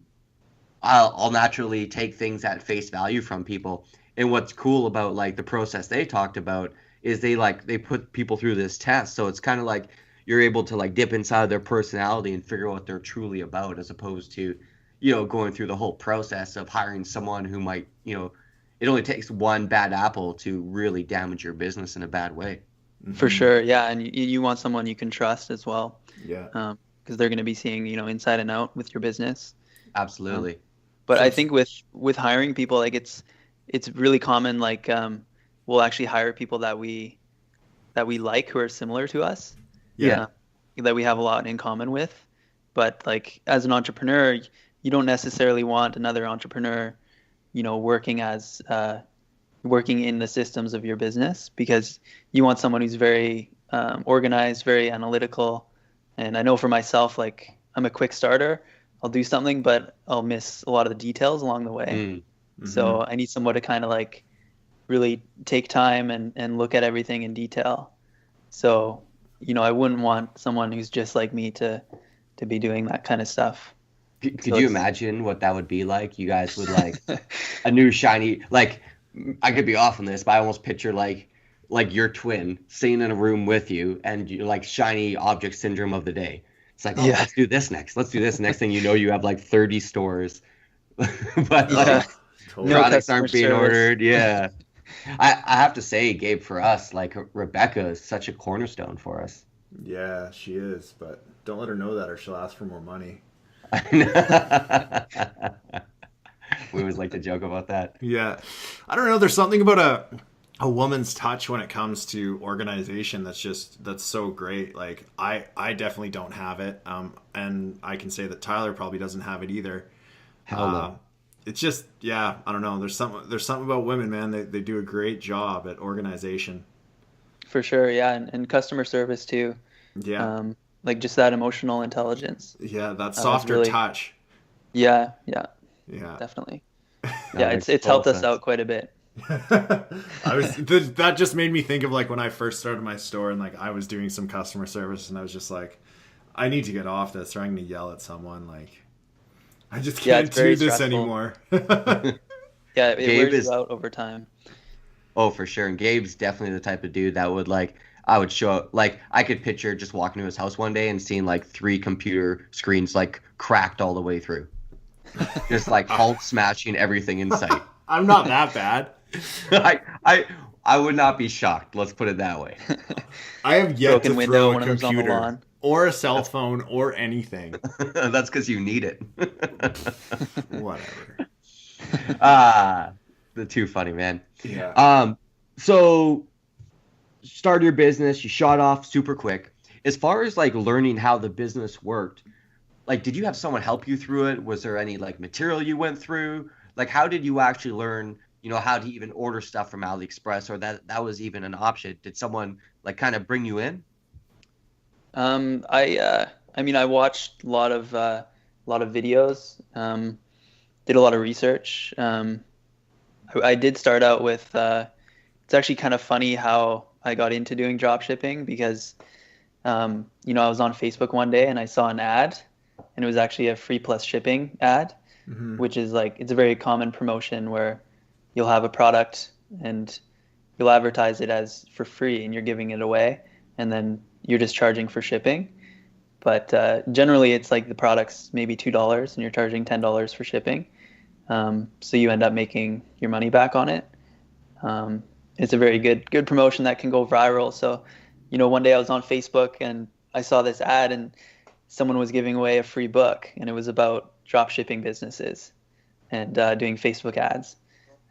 [SPEAKER 2] naturally take things at face value from people. And what's cool about like the process they talked about is they put people through this test. So it's kind of like you're able to like dip inside their personality and figure out what they're truly about, as opposed to, going through the whole process of hiring someone who might, it only takes one bad apple to really damage your business in a bad way.
[SPEAKER 1] Mm-hmm.
[SPEAKER 3] For sure. Yeah. And you want someone you can trust as well.
[SPEAKER 1] Yeah.
[SPEAKER 3] Because they're going to be seeing, inside and out with your business.
[SPEAKER 2] Absolutely.
[SPEAKER 3] But I think with hiring people, like it's really common. Like we'll actually hire people that we like, who are similar to us.
[SPEAKER 1] Yeah.
[SPEAKER 3] That we have a lot in common with. But like as an entrepreneur, you don't necessarily want another entrepreneur, working in the systems of your business, because you want someone who's very organized, very analytical. And I know for myself, like I'm a quick starter. I'll do something, but I'll miss a lot of the details along the way.
[SPEAKER 1] Mm-hmm.
[SPEAKER 3] So I need someone to kind of like really take time and look at everything in detail. So, I wouldn't want someone who's just like me to be doing that kind of stuff.
[SPEAKER 2] Could you imagine what that would be like? You guys would like a new shiny, like I could be off on this, but I almost picture like your twin sitting in a room with you and you're like shiny object syndrome of the day. It's like, let's do this next. Let's do this. Next thing you know, you have like 30 stores, but like products aren't being ordered. Yeah. I have to say, Gabe, for us, like Rebecca is such a cornerstone for us.
[SPEAKER 1] Yeah, she is, but don't let her know that or she'll ask for more money.
[SPEAKER 2] We always like to joke about that.
[SPEAKER 1] Yeah. I don't know. There's something about a woman's touch when it comes to organization that's so great. Like I definitely don't have it. And I can say that Tyler probably doesn't have it either.
[SPEAKER 2] Hell no.
[SPEAKER 1] It's just, I don't know. There's something about women, man. They do a great job at organization.
[SPEAKER 3] For sure. Yeah. And customer service too.
[SPEAKER 1] Yeah.
[SPEAKER 3] Like just that emotional intelligence.
[SPEAKER 1] Yeah. That softer touch.
[SPEAKER 3] Yeah.
[SPEAKER 1] Yeah.
[SPEAKER 3] Definitely. Yeah. It's helped us out quite a bit.
[SPEAKER 1] That just made me think of like when I first started my store and like I was doing some customer service and I was just like, I need to get off this or I'm going to yell at someone. Like, I just can't do this anymore.
[SPEAKER 3] Yeah, it wears you out over time.
[SPEAKER 2] Oh, for sure. And Gabe's definitely the type of dude that would like, I would show up, like I could picture just walking to his house one day and seeing like 3 computer screens like cracked all the way through. Just like Hulk smashing everything in sight.
[SPEAKER 1] I'm not that bad.
[SPEAKER 2] I would not be shocked. Let's put it that way.
[SPEAKER 1] I have yet to throw a computer or a cell phone or anything.
[SPEAKER 2] That's because you need it.
[SPEAKER 1] Whatever.
[SPEAKER 2] The too funny, man.
[SPEAKER 1] Yeah.
[SPEAKER 2] So started your business, you shot off super quick. As far as like learning how the business worked, like did you have someone help you through it? Was there any like material you went through? Like how did you actually learn how to even order stuff from AliExpress, or that was even an option. Did someone like kind of bring you in?
[SPEAKER 3] I mean, I watched a lot of videos, did a lot of research. I did start out with it's actually kind of funny how I got into doing drop shipping because I was on Facebook one day and I saw an ad, and it was actually a free plus shipping ad, which is like, it's a very common promotion where you'll have a product and you'll advertise it as for free and you're giving it away, and then you're just charging for shipping. But generally it's like the product's maybe $2 and you're charging $10 for shipping. So you end up making your money back on it. It's a very good promotion that can go viral. So, one day I was on Facebook and I saw this ad and someone was giving away a free book, and it was about drop shipping businesses and doing Facebook ads.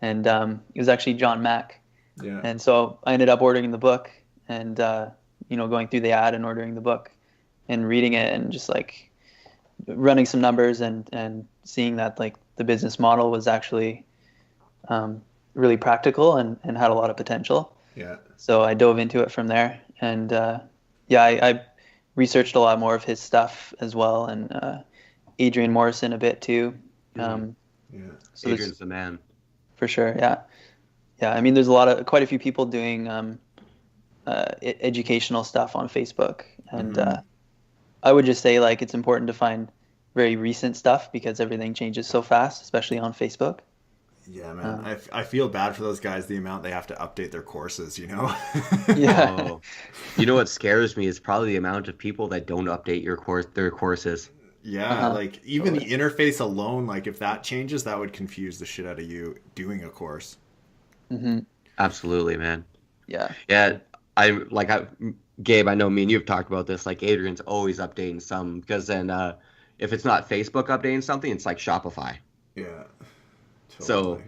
[SPEAKER 3] And it was actually John Mack.
[SPEAKER 1] Yeah.
[SPEAKER 3] And so I ended up ordering the book and, going through the ad and ordering the book and reading it and just like running some numbers and seeing that like the business model was actually really practical and had a lot of potential.
[SPEAKER 1] Yeah.
[SPEAKER 3] So I dove into it from there. And I researched a lot more of his stuff as well, and Adrian Morrison a bit too.
[SPEAKER 1] Yeah.
[SPEAKER 2] So Adrian's the man.
[SPEAKER 3] For sure, yeah. I mean, there's quite a few people doing educational stuff on Facebook, and I would just say like it's important to find very recent stuff because everything changes so fast, especially on Facebook.
[SPEAKER 1] Yeah, man. I feel bad for those guys, the amount they have to update their courses,
[SPEAKER 3] Yeah.
[SPEAKER 2] Oh. What scares me is probably the amount of people that don't update their courses.
[SPEAKER 1] Yeah, like even the interface alone, like if that changes, that would confuse the shit out of you doing a course.
[SPEAKER 3] Mm-hmm.
[SPEAKER 2] Absolutely, man.
[SPEAKER 3] Yeah.
[SPEAKER 2] Yeah, Gabe, I know me and you've talked about this. Like Adrian's always updating some, because then if it's not Facebook updating something, it's like Shopify.
[SPEAKER 1] Yeah. Totally.
[SPEAKER 2] So,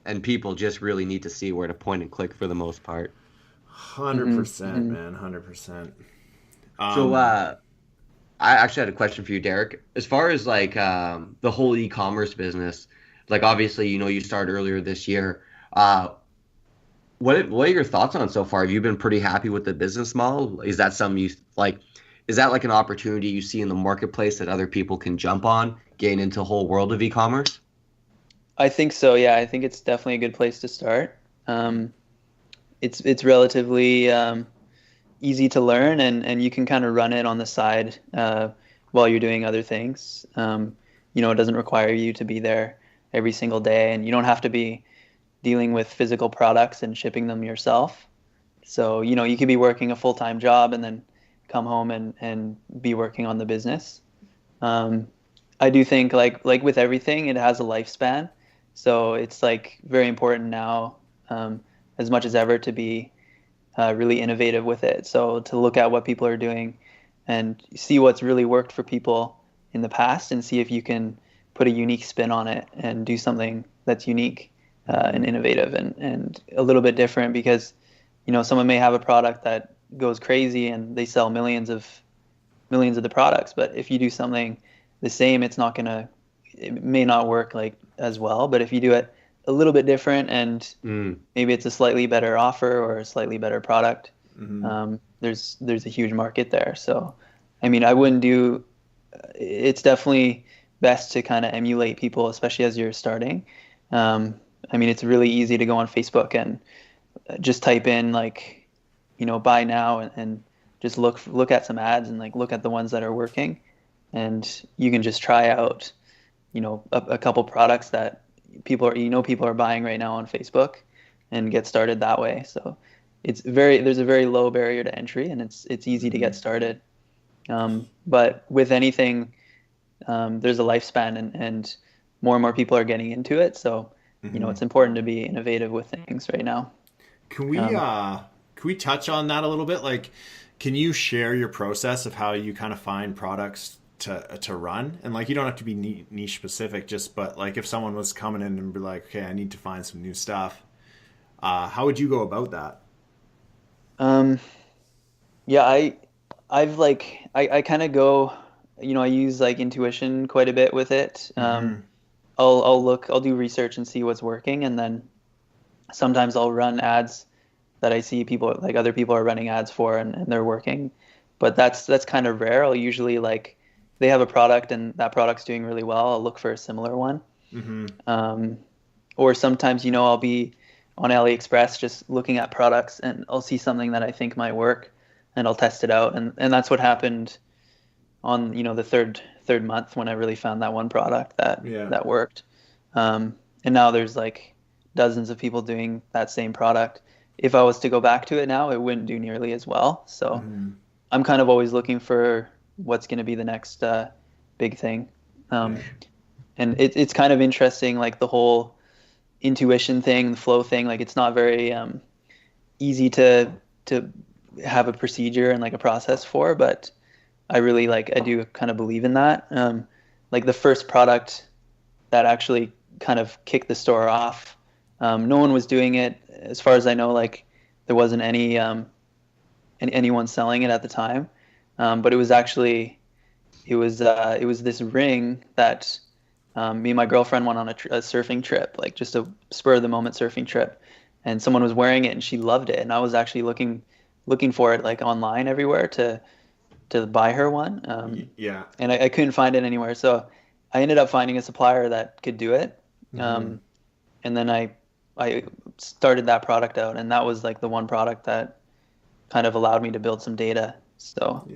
[SPEAKER 2] and people just really need to see where to point and click for the most part.
[SPEAKER 1] 100%, man, 100%.
[SPEAKER 2] So, I actually had a question for you, Derek. As far as like the whole e-commerce business, like obviously, you started earlier this year. What are your thoughts on it so far? Have you been pretty happy with the business model? Is that something you like? Is that like an opportunity you see in the marketplace that other people can jump on, getting into the whole world of e-commerce?
[SPEAKER 3] I think so. Yeah, I think it's definitely a good place to start. It's relatively easy to learn, and you can kind of run it on the side while you're doing other things. It doesn't require you to be there every single day, and you don't have to be dealing with physical products and shipping them yourself. So, you could be working a full-time job and then come home and be working on the business. I do think like with everything, it has a lifespan. So it's like very important now, as much as ever, to be really innovative with it. So to look at what people are doing and see what's really worked for people in the past and see if you can put a unique spin on it and do something that's unique and innovative and a little bit different, because someone may have a product that goes crazy and they sell millions of the products, but if you do something the same, it may not work like as well. But if you do it a little bit different and maybe it's a slightly better offer or a slightly better product, there's a huge market there. So I mean, it's definitely best to kind of emulate people, especially as you're starting. I mean, it's really easy to go on Facebook and just type in like, buy now and just look at some ads and like look at the ones that are working, and you can just try out, a couple products that people are buying right now on Facebook and get started that way. So there's a very low barrier to entry, and it's easy to get started. But with anything, there's a lifespan, and more people are getting into it. So, it's important to be innovative with things right now.
[SPEAKER 1] Can we touch on that a little bit? Like, can you share your process of how you kind of find products to run? And like, you don't have to be niche specific, but like if someone was coming in and be like, okay, I need to find some new stuff, how would you go about that?
[SPEAKER 3] Yeah, I kind of go, I use like intuition quite a bit with it. I'll do research and see what's working, and then Sometimes I'll run ads that I see people like other people are running ads for, and they're working, but that's kind of rare. I'll usually like they have a product and that product's doing really well. I'll look for a similar one.
[SPEAKER 1] Mm-hmm.
[SPEAKER 3] Or sometimes, I'll be on AliExpress just looking at products and I'll see something that I think might work and I'll test it out. And that's what happened on, the third month when I really found that one product that worked. And now there's like dozens of people doing that same product. If I was to go back to it now, it wouldn't do nearly as well. So I'm kind of always looking for what's going to be the next big thing. And it's kind of interesting, like the whole intuition thing, the flow thing. Like it's not very easy to have a procedure and like a process for, but I do kind of believe in that. Like the first product that actually kind of kicked the store off, no one was doing it as far as I know. Like there wasn't anyone selling it at the time, but it was this ring that me and my girlfriend went on a surfing trip, like just a spur of the moment surfing trip, and someone was wearing it and she loved it, and I was actually looking for it like online everywhere to buy her one. And I couldn't find it anywhere, so I ended up finding a supplier that could do it. And then I started that product out, and that was like the one product that kind of allowed me to build some data. So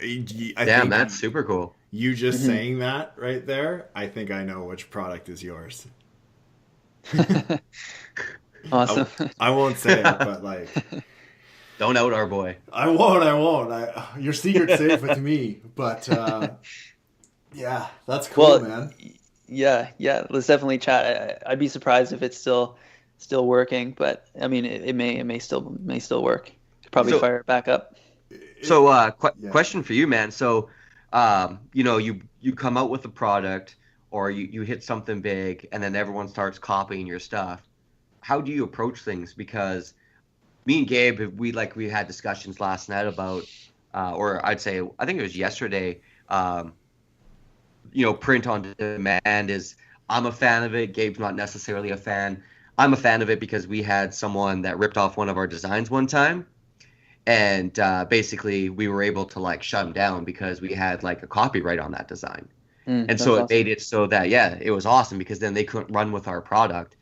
[SPEAKER 1] I
[SPEAKER 2] Damn,
[SPEAKER 1] think
[SPEAKER 2] that's super cool.
[SPEAKER 1] you just saying that right there, I think I know which product is yours.
[SPEAKER 3] Awesome.
[SPEAKER 1] I won't say it, but like,
[SPEAKER 2] Don't out our boy.
[SPEAKER 1] I won't. Your secret's safe with me. But yeah, that's cool, man.
[SPEAKER 3] Yeah. Let's definitely chat. I'd be surprised if it's still working, but I mean, it may still work. Probably fire it back up.
[SPEAKER 2] So, question for you, man. So, you come out with a product, or you hit something big, and then everyone starts copying your stuff. How do you approach things? Because me and Gabe, we had discussions last night about, or I think it was yesterday. Print on demand is. I'm a fan of it. Gabe's not necessarily a fan. I'm a fan of it because we had someone that ripped off one of our designs one time. And basically, we were able to like shut them down because we had like a copyright on that design. And so it made it so that, it was awesome because then they couldn't run with our product.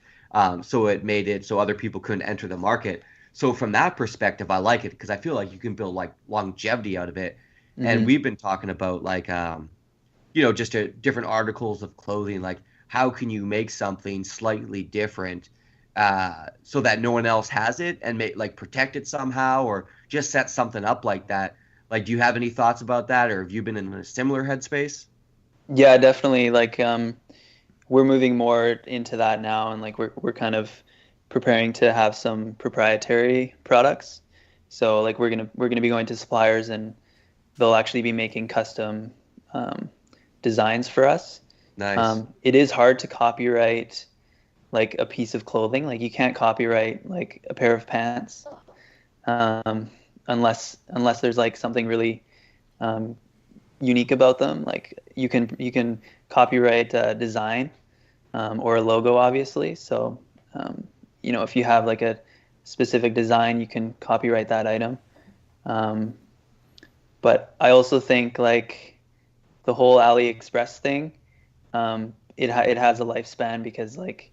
[SPEAKER 2] So it made it so other people couldn't enter the market. So from that perspective, I like it because I feel like you can build like longevity out of it. And we've been talking about like, just different articles of clothing, like how can you make something slightly different so that no one else has it and protect it somehow, or just set something up like that. Like, do you have any thoughts about that, or have you been in a similar headspace?
[SPEAKER 3] Yeah, definitely. Like, we're moving more into that now, and like we're kind of preparing to have some proprietary products. So like we're gonna be going to suppliers, and they'll actually be making custom designs for us.
[SPEAKER 2] Nice.
[SPEAKER 3] It is hard to copyright like a piece of clothing. Like you can't copyright like a pair of pants unless there's like something really unique about them. Like you can copyright design or a logo, obviously. So if you have like a specific design, you can copyright that item. But I also think like the whole AliExpress thing, it has a lifespan because like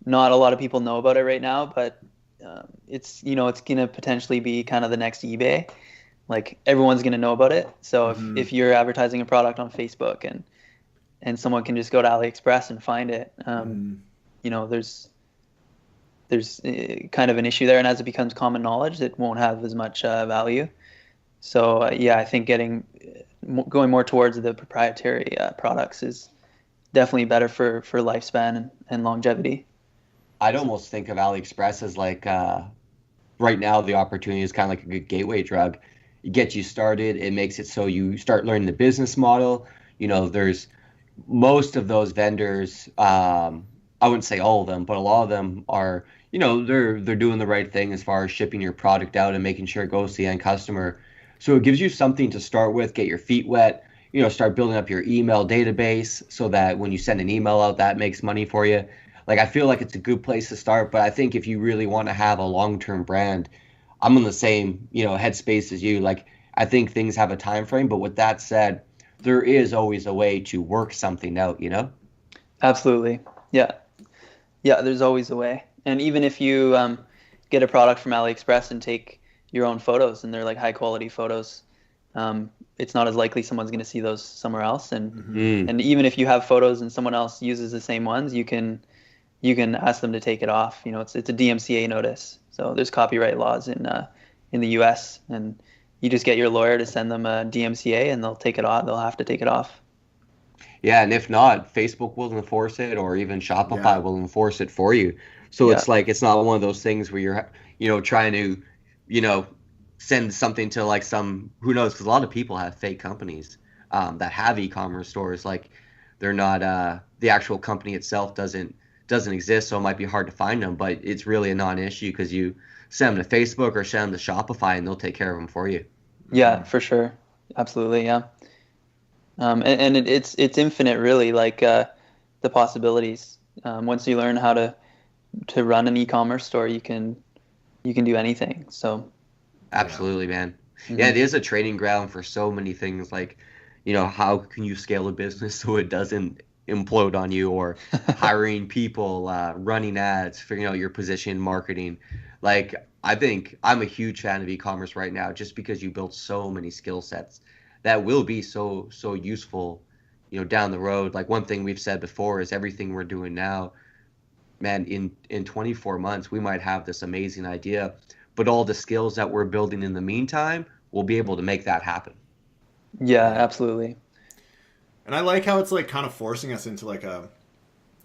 [SPEAKER 3] not a lot of people know about it right now, but it's gonna potentially be kind of the next eBay. Like everyone's gonna know about it. So if you're advertising a product on Facebook and someone can just go to AliExpress and find it, there's kind of an issue there, and as it becomes common knowledge, it won't have as much value. So I think going more towards the proprietary products is definitely better for lifespan and longevity.
[SPEAKER 2] I'd almost think of AliExpress as like right now the opportunity is kind of like a good gateway drug. It gets you started. It makes it so you start learning the business model. There's most of those vendors. I wouldn't say all of them, but a lot of them are. They're doing the right thing as far as shipping your product out and making sure it goes to the end customer. So it gives you something to start with, get your feet wet. Start building up your email database so that when you send an email out, that makes money for you. Like, I feel like it's a good place to start, but I think if you really want to have a long-term brand, I'm in the same, headspace as you. Like, I think things have a time frame, but with that said, there is always a way to work something out,
[SPEAKER 3] Absolutely. Yeah. Yeah, there's always a way. And even if you get a product from AliExpress and take your own photos and they're like high quality photos, it's not as likely someone's going to see those somewhere else. And even if you have photos and someone else uses the same ones, you can ask them to take it off. It's a DMCA notice. So there's copyright laws in the US, and you just get your lawyer to send them a DMCA and they'll take it off. They'll have to take it off.
[SPEAKER 2] Yeah, and if not, Facebook will enforce it, or even Shopify will enforce it for you. So it's like, it's not one of those things where you're, trying to, send something to like some, who knows, because a lot of people have fake companies that have e-commerce stores. Like, they're not, the actual company itself doesn't exist, so it might be hard to find them, but it's really a non-issue because you send them to Facebook or send them to Shopify and they'll take care of them for you.
[SPEAKER 3] Yeah, for sure. Absolutely, yeah. And it's infinite, really, like the possibilities. Once you learn how to run an e-commerce store, you can do anything. So
[SPEAKER 2] absolutely, man. Yeah, it is a training ground for so many things. Like, how can you scale a business so it doesn't implode on you, or hiring people, running ads for your position, marketing. Like, I think I'm a huge fan of e-commerce right now, just because you build so many skill sets that will be so useful, down the road. Like, one thing we've said before is everything we're doing now, man, in 24 months, we might have this amazing idea, but all the skills that we're building in the meantime, we'll be able to make that happen.
[SPEAKER 3] Yeah, absolutely.
[SPEAKER 1] And I like how it's like kind of forcing us into like a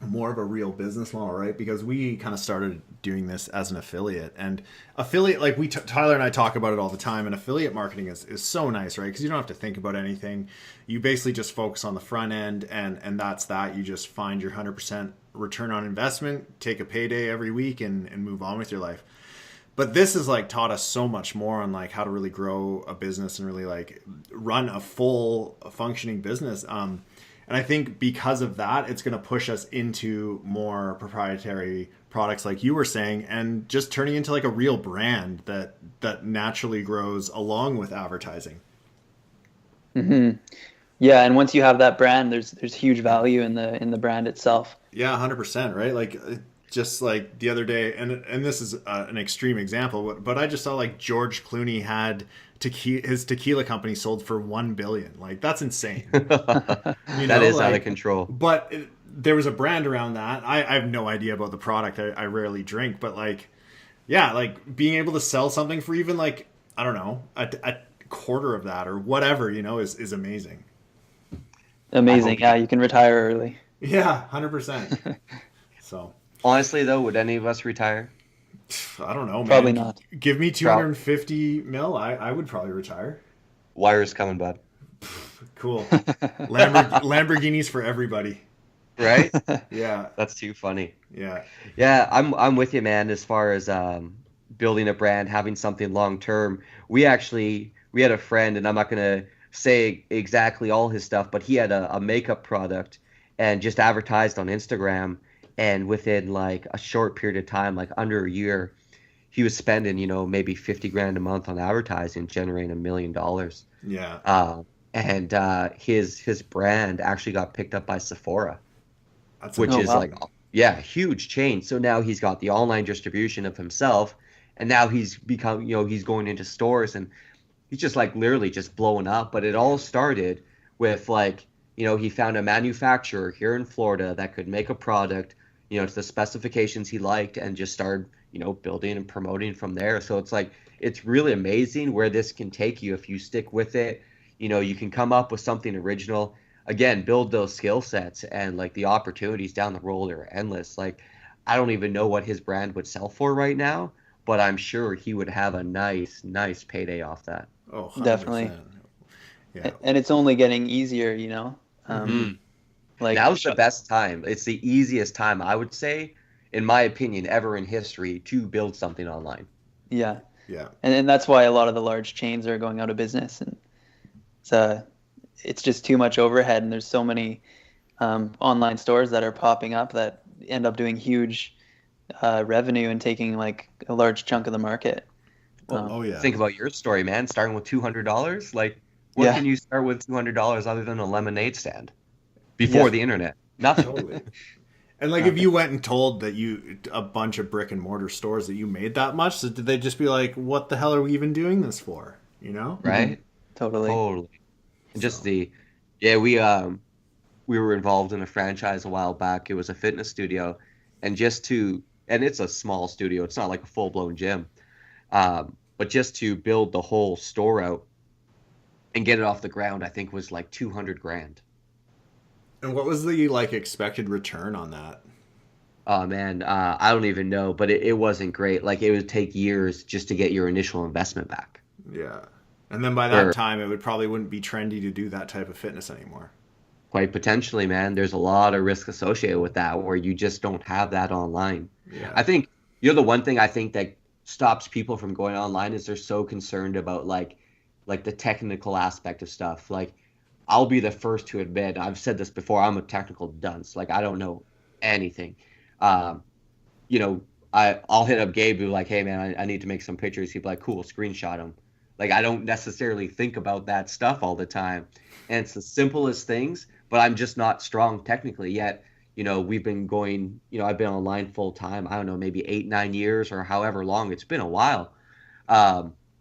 [SPEAKER 1] more of a real business model, right? Because we kind of started doing this as an affiliate, and affiliate, like Tyler and I talk about it all the time, and affiliate marketing is so nice, right? Because you don't have to think about anything. You basically just focus on the front end, and that's that. You just find your 100% return on investment, take a payday every week, and move on with your life. But this has like taught us so much more on like how to really grow a business and really like run a full functioning business. And I think because of that, it's going to push us into more proprietary products, like you were saying, and just turning into like a real brand that naturally grows along with advertising.
[SPEAKER 3] Mm-hmm. Yeah, and once you have that brand, there's huge value in the brand itself.
[SPEAKER 1] Yeah, 100%, right? Like, just like the other day, and this is an extreme example, but I just saw like George Clooney had his tequila company sold for $1 billion. Like, that's insane.
[SPEAKER 2] That is out of control.
[SPEAKER 1] But there was a brand around that. I have no idea about the product. I rarely drink, but like, yeah, like being able to sell something for even like, I don't know, a quarter of that or whatever, is amazing.
[SPEAKER 3] Amazing. Yeah, you can retire early.
[SPEAKER 1] Yeah, 100%. So.
[SPEAKER 2] Honestly, though, would any of us retire?
[SPEAKER 1] I don't know, man.
[SPEAKER 3] Probably not.
[SPEAKER 1] Give me 250 mil, I would probably retire.
[SPEAKER 2] Wire's coming, bud.
[SPEAKER 1] Cool. Lamborghinis for everybody.
[SPEAKER 2] Right?
[SPEAKER 1] Yeah.
[SPEAKER 2] That's too funny.
[SPEAKER 1] Yeah.
[SPEAKER 2] Yeah, I'm with you, man, as far as building a brand, having something long term. We had a friend, and I'm not going to say exactly all his stuff, but he had a makeup product and just advertised on Instagram. And within like a short period of time, like under a year, he was spending, maybe $50,000 a month on advertising, generating $1 million.
[SPEAKER 1] Yeah.
[SPEAKER 2] And his brand actually got picked up by Sephora, which is
[SPEAKER 3] wow.
[SPEAKER 2] like, yeah, huge chain. So now he's got the online distribution of himself, and now he's become, he's going into stores, and he's just like literally just blowing up. But it all started with like, he found a manufacturer here in Florida that could make a product, to the specifications he liked, and just started, building and promoting from there. So it's like, it's really amazing where this can take you if you stick with it. You can come up with something original. Again, build those skill sets, and like the opportunities down the road are endless. Like, I don't even know what his brand would sell for right now, but I'm sure he would have a nice payday off that.
[SPEAKER 1] Oh, 100%.
[SPEAKER 3] Definitely.
[SPEAKER 1] Yeah.
[SPEAKER 3] And it's only getting easier, Like,
[SPEAKER 2] now's the best time. It's the easiest time, I would say, in my opinion, ever in history to build something online.
[SPEAKER 3] Yeah.
[SPEAKER 1] Yeah.
[SPEAKER 3] And that's why a lot of the large chains are going out of business, and it's just too much overhead, and there's so many online stores that are popping up that end up doing huge revenue and taking like a large chunk of the market.
[SPEAKER 1] Oh yeah.
[SPEAKER 2] Think about your story, man. Starting with $200. Like, what can you start with $200 other than a lemonade stand before the internet? Nothing.
[SPEAKER 1] Totally. And like, if you went and told that a bunch of brick and mortar stores that you made that much, so did they just be like, "What the hell are we even doing this for?" You know?
[SPEAKER 2] Right?
[SPEAKER 3] Totally.
[SPEAKER 2] And just we were involved in a franchise a while back. It was a fitness studio, and it's a small studio. It's not like a full blown gym. But just to build the whole store out and get it off the ground, I think was like $200,000.
[SPEAKER 1] And what was the like expected return on that?
[SPEAKER 2] Oh man, I don't even know, but it wasn't great. Like, it would take years just to get your initial investment back.
[SPEAKER 1] Yeah. And then by that time, it wouldn't be trendy to do that type of fitness anymore.
[SPEAKER 2] Quite potentially, man. There's a lot of risk associated with that, where you just don't have that online.
[SPEAKER 1] Yeah.
[SPEAKER 2] I think the one thing I think that stops people from going online is they're so concerned about like the technical aspect of stuff. Like, I'll be the first to admit, I've said this before, I'm a technical dunce. Like, I don't know anything. I'll hit up Gabe, be like, "Hey man, I need to make some pictures." He'd be like, "Cool, screenshot them." Like, I don't necessarily think about that stuff all the time. And it's the simplest things, but I'm just not strong technically yet. We've been going, I've been online full time, I don't know, maybe 8-9 years or however long. It's been a while.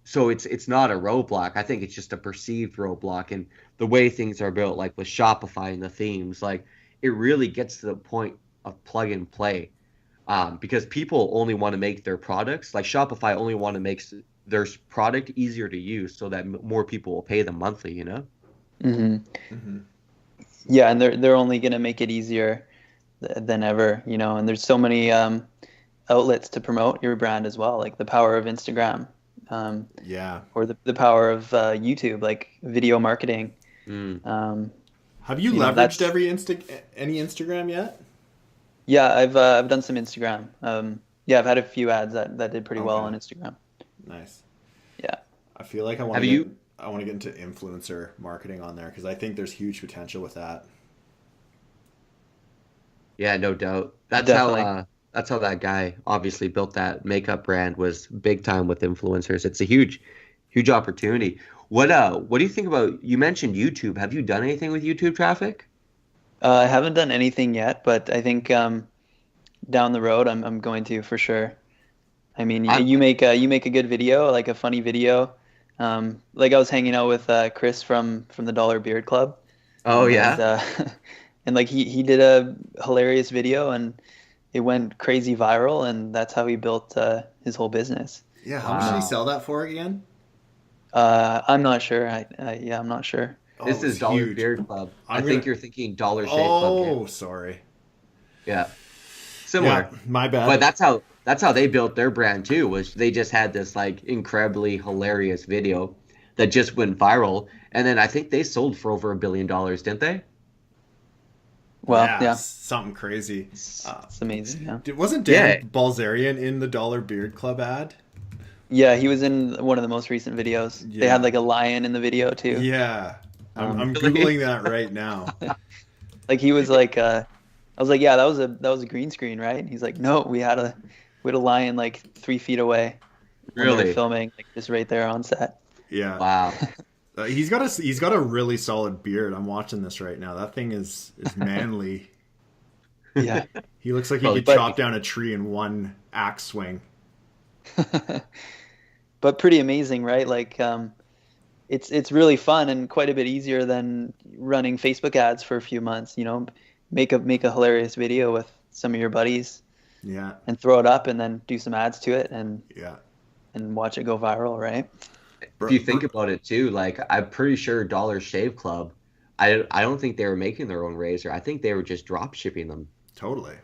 [SPEAKER 2] So it's not a roadblock. I think it's just a perceived roadblock. And the way things are built, like with Shopify and the themes, like, it really gets to the point of plug and play. Because people only want to make their products, like Shopify only want to make their product easier to use so that more people will pay them monthly,
[SPEAKER 3] Mm-hmm. Mm-hmm. Yeah, and they're only going to make it easier than ever, and there's so many outlets to promote your brand as well, like the power of Instagram, or the power of YouTube, like video marketing.
[SPEAKER 1] Have you leveraged any Instagram yet?
[SPEAKER 3] Yeah, I've done some Instagram. I've had a few ads that did pretty well on Instagram.
[SPEAKER 1] Nice.
[SPEAKER 3] Yeah.
[SPEAKER 1] I feel like I want to get into influencer marketing on there, because I think there's huge potential with that. Yeah,
[SPEAKER 2] no doubt. That's how that guy obviously built that makeup brand, was big time with influencers. It's a huge opportunity. What do you think about, you mentioned YouTube. Have you done anything with YouTube traffic?
[SPEAKER 3] I haven't done anything yet, but I think down the road I'm going to, for sure. I mean, you make a good video, like a funny video. Like, I was hanging out with Chris from the Dollar Beard Club.
[SPEAKER 2] Oh yeah.
[SPEAKER 3] And like he did a hilarious video, and it went crazy viral, and that's how he built his whole business.
[SPEAKER 1] Yeah, how much did he sell that for again?
[SPEAKER 3] I'm not sure. I'm not sure.
[SPEAKER 2] Oh, this is Dollar Beard Club. I think you're thinking Dollar Shave Club.
[SPEAKER 1] Oh, sorry.
[SPEAKER 2] Yeah. Similar.
[SPEAKER 1] Yeah, my bad.
[SPEAKER 2] But that's how they built their brand too, was they just had this like incredibly hilarious video that just went viral, and then I think they sold for over $1 billion, didn't they?
[SPEAKER 3] Well, yeah.
[SPEAKER 1] Something crazy.
[SPEAKER 3] It's amazing. Yeah.
[SPEAKER 1] Wasn't Dan Balzerian in the Dollar Beard Club ad?
[SPEAKER 3] Yeah, he was in one of the most recent videos. Yeah. They had like a lion in the video too.
[SPEAKER 1] Yeah. I'm Googling that right now.
[SPEAKER 3] Like, he was like, I was like, yeah, that was a green screen, right? And he's like, no, we had a lion like 3 feet away.
[SPEAKER 2] Really?
[SPEAKER 3] They were filming, like, just right there on set.
[SPEAKER 1] Yeah.
[SPEAKER 2] Wow.
[SPEAKER 1] He's got a really solid beard. I'm watching this right now. That thing is manly.
[SPEAKER 3] Yeah.
[SPEAKER 1] He looks like he could chop down a tree in one axe swing.
[SPEAKER 3] But pretty amazing, right? Like, it's really fun and quite a bit easier than running Facebook ads for a few months. Make a hilarious video with some of your buddies.
[SPEAKER 1] Yeah.
[SPEAKER 3] And throw it up, and then do some ads to it, and watch it go viral, right?
[SPEAKER 2] If you think about it too, like, I'm pretty sure Dollar Shave Club, I don't think they were making their own razor. I think they were just drop shipping them.
[SPEAKER 1] Totally.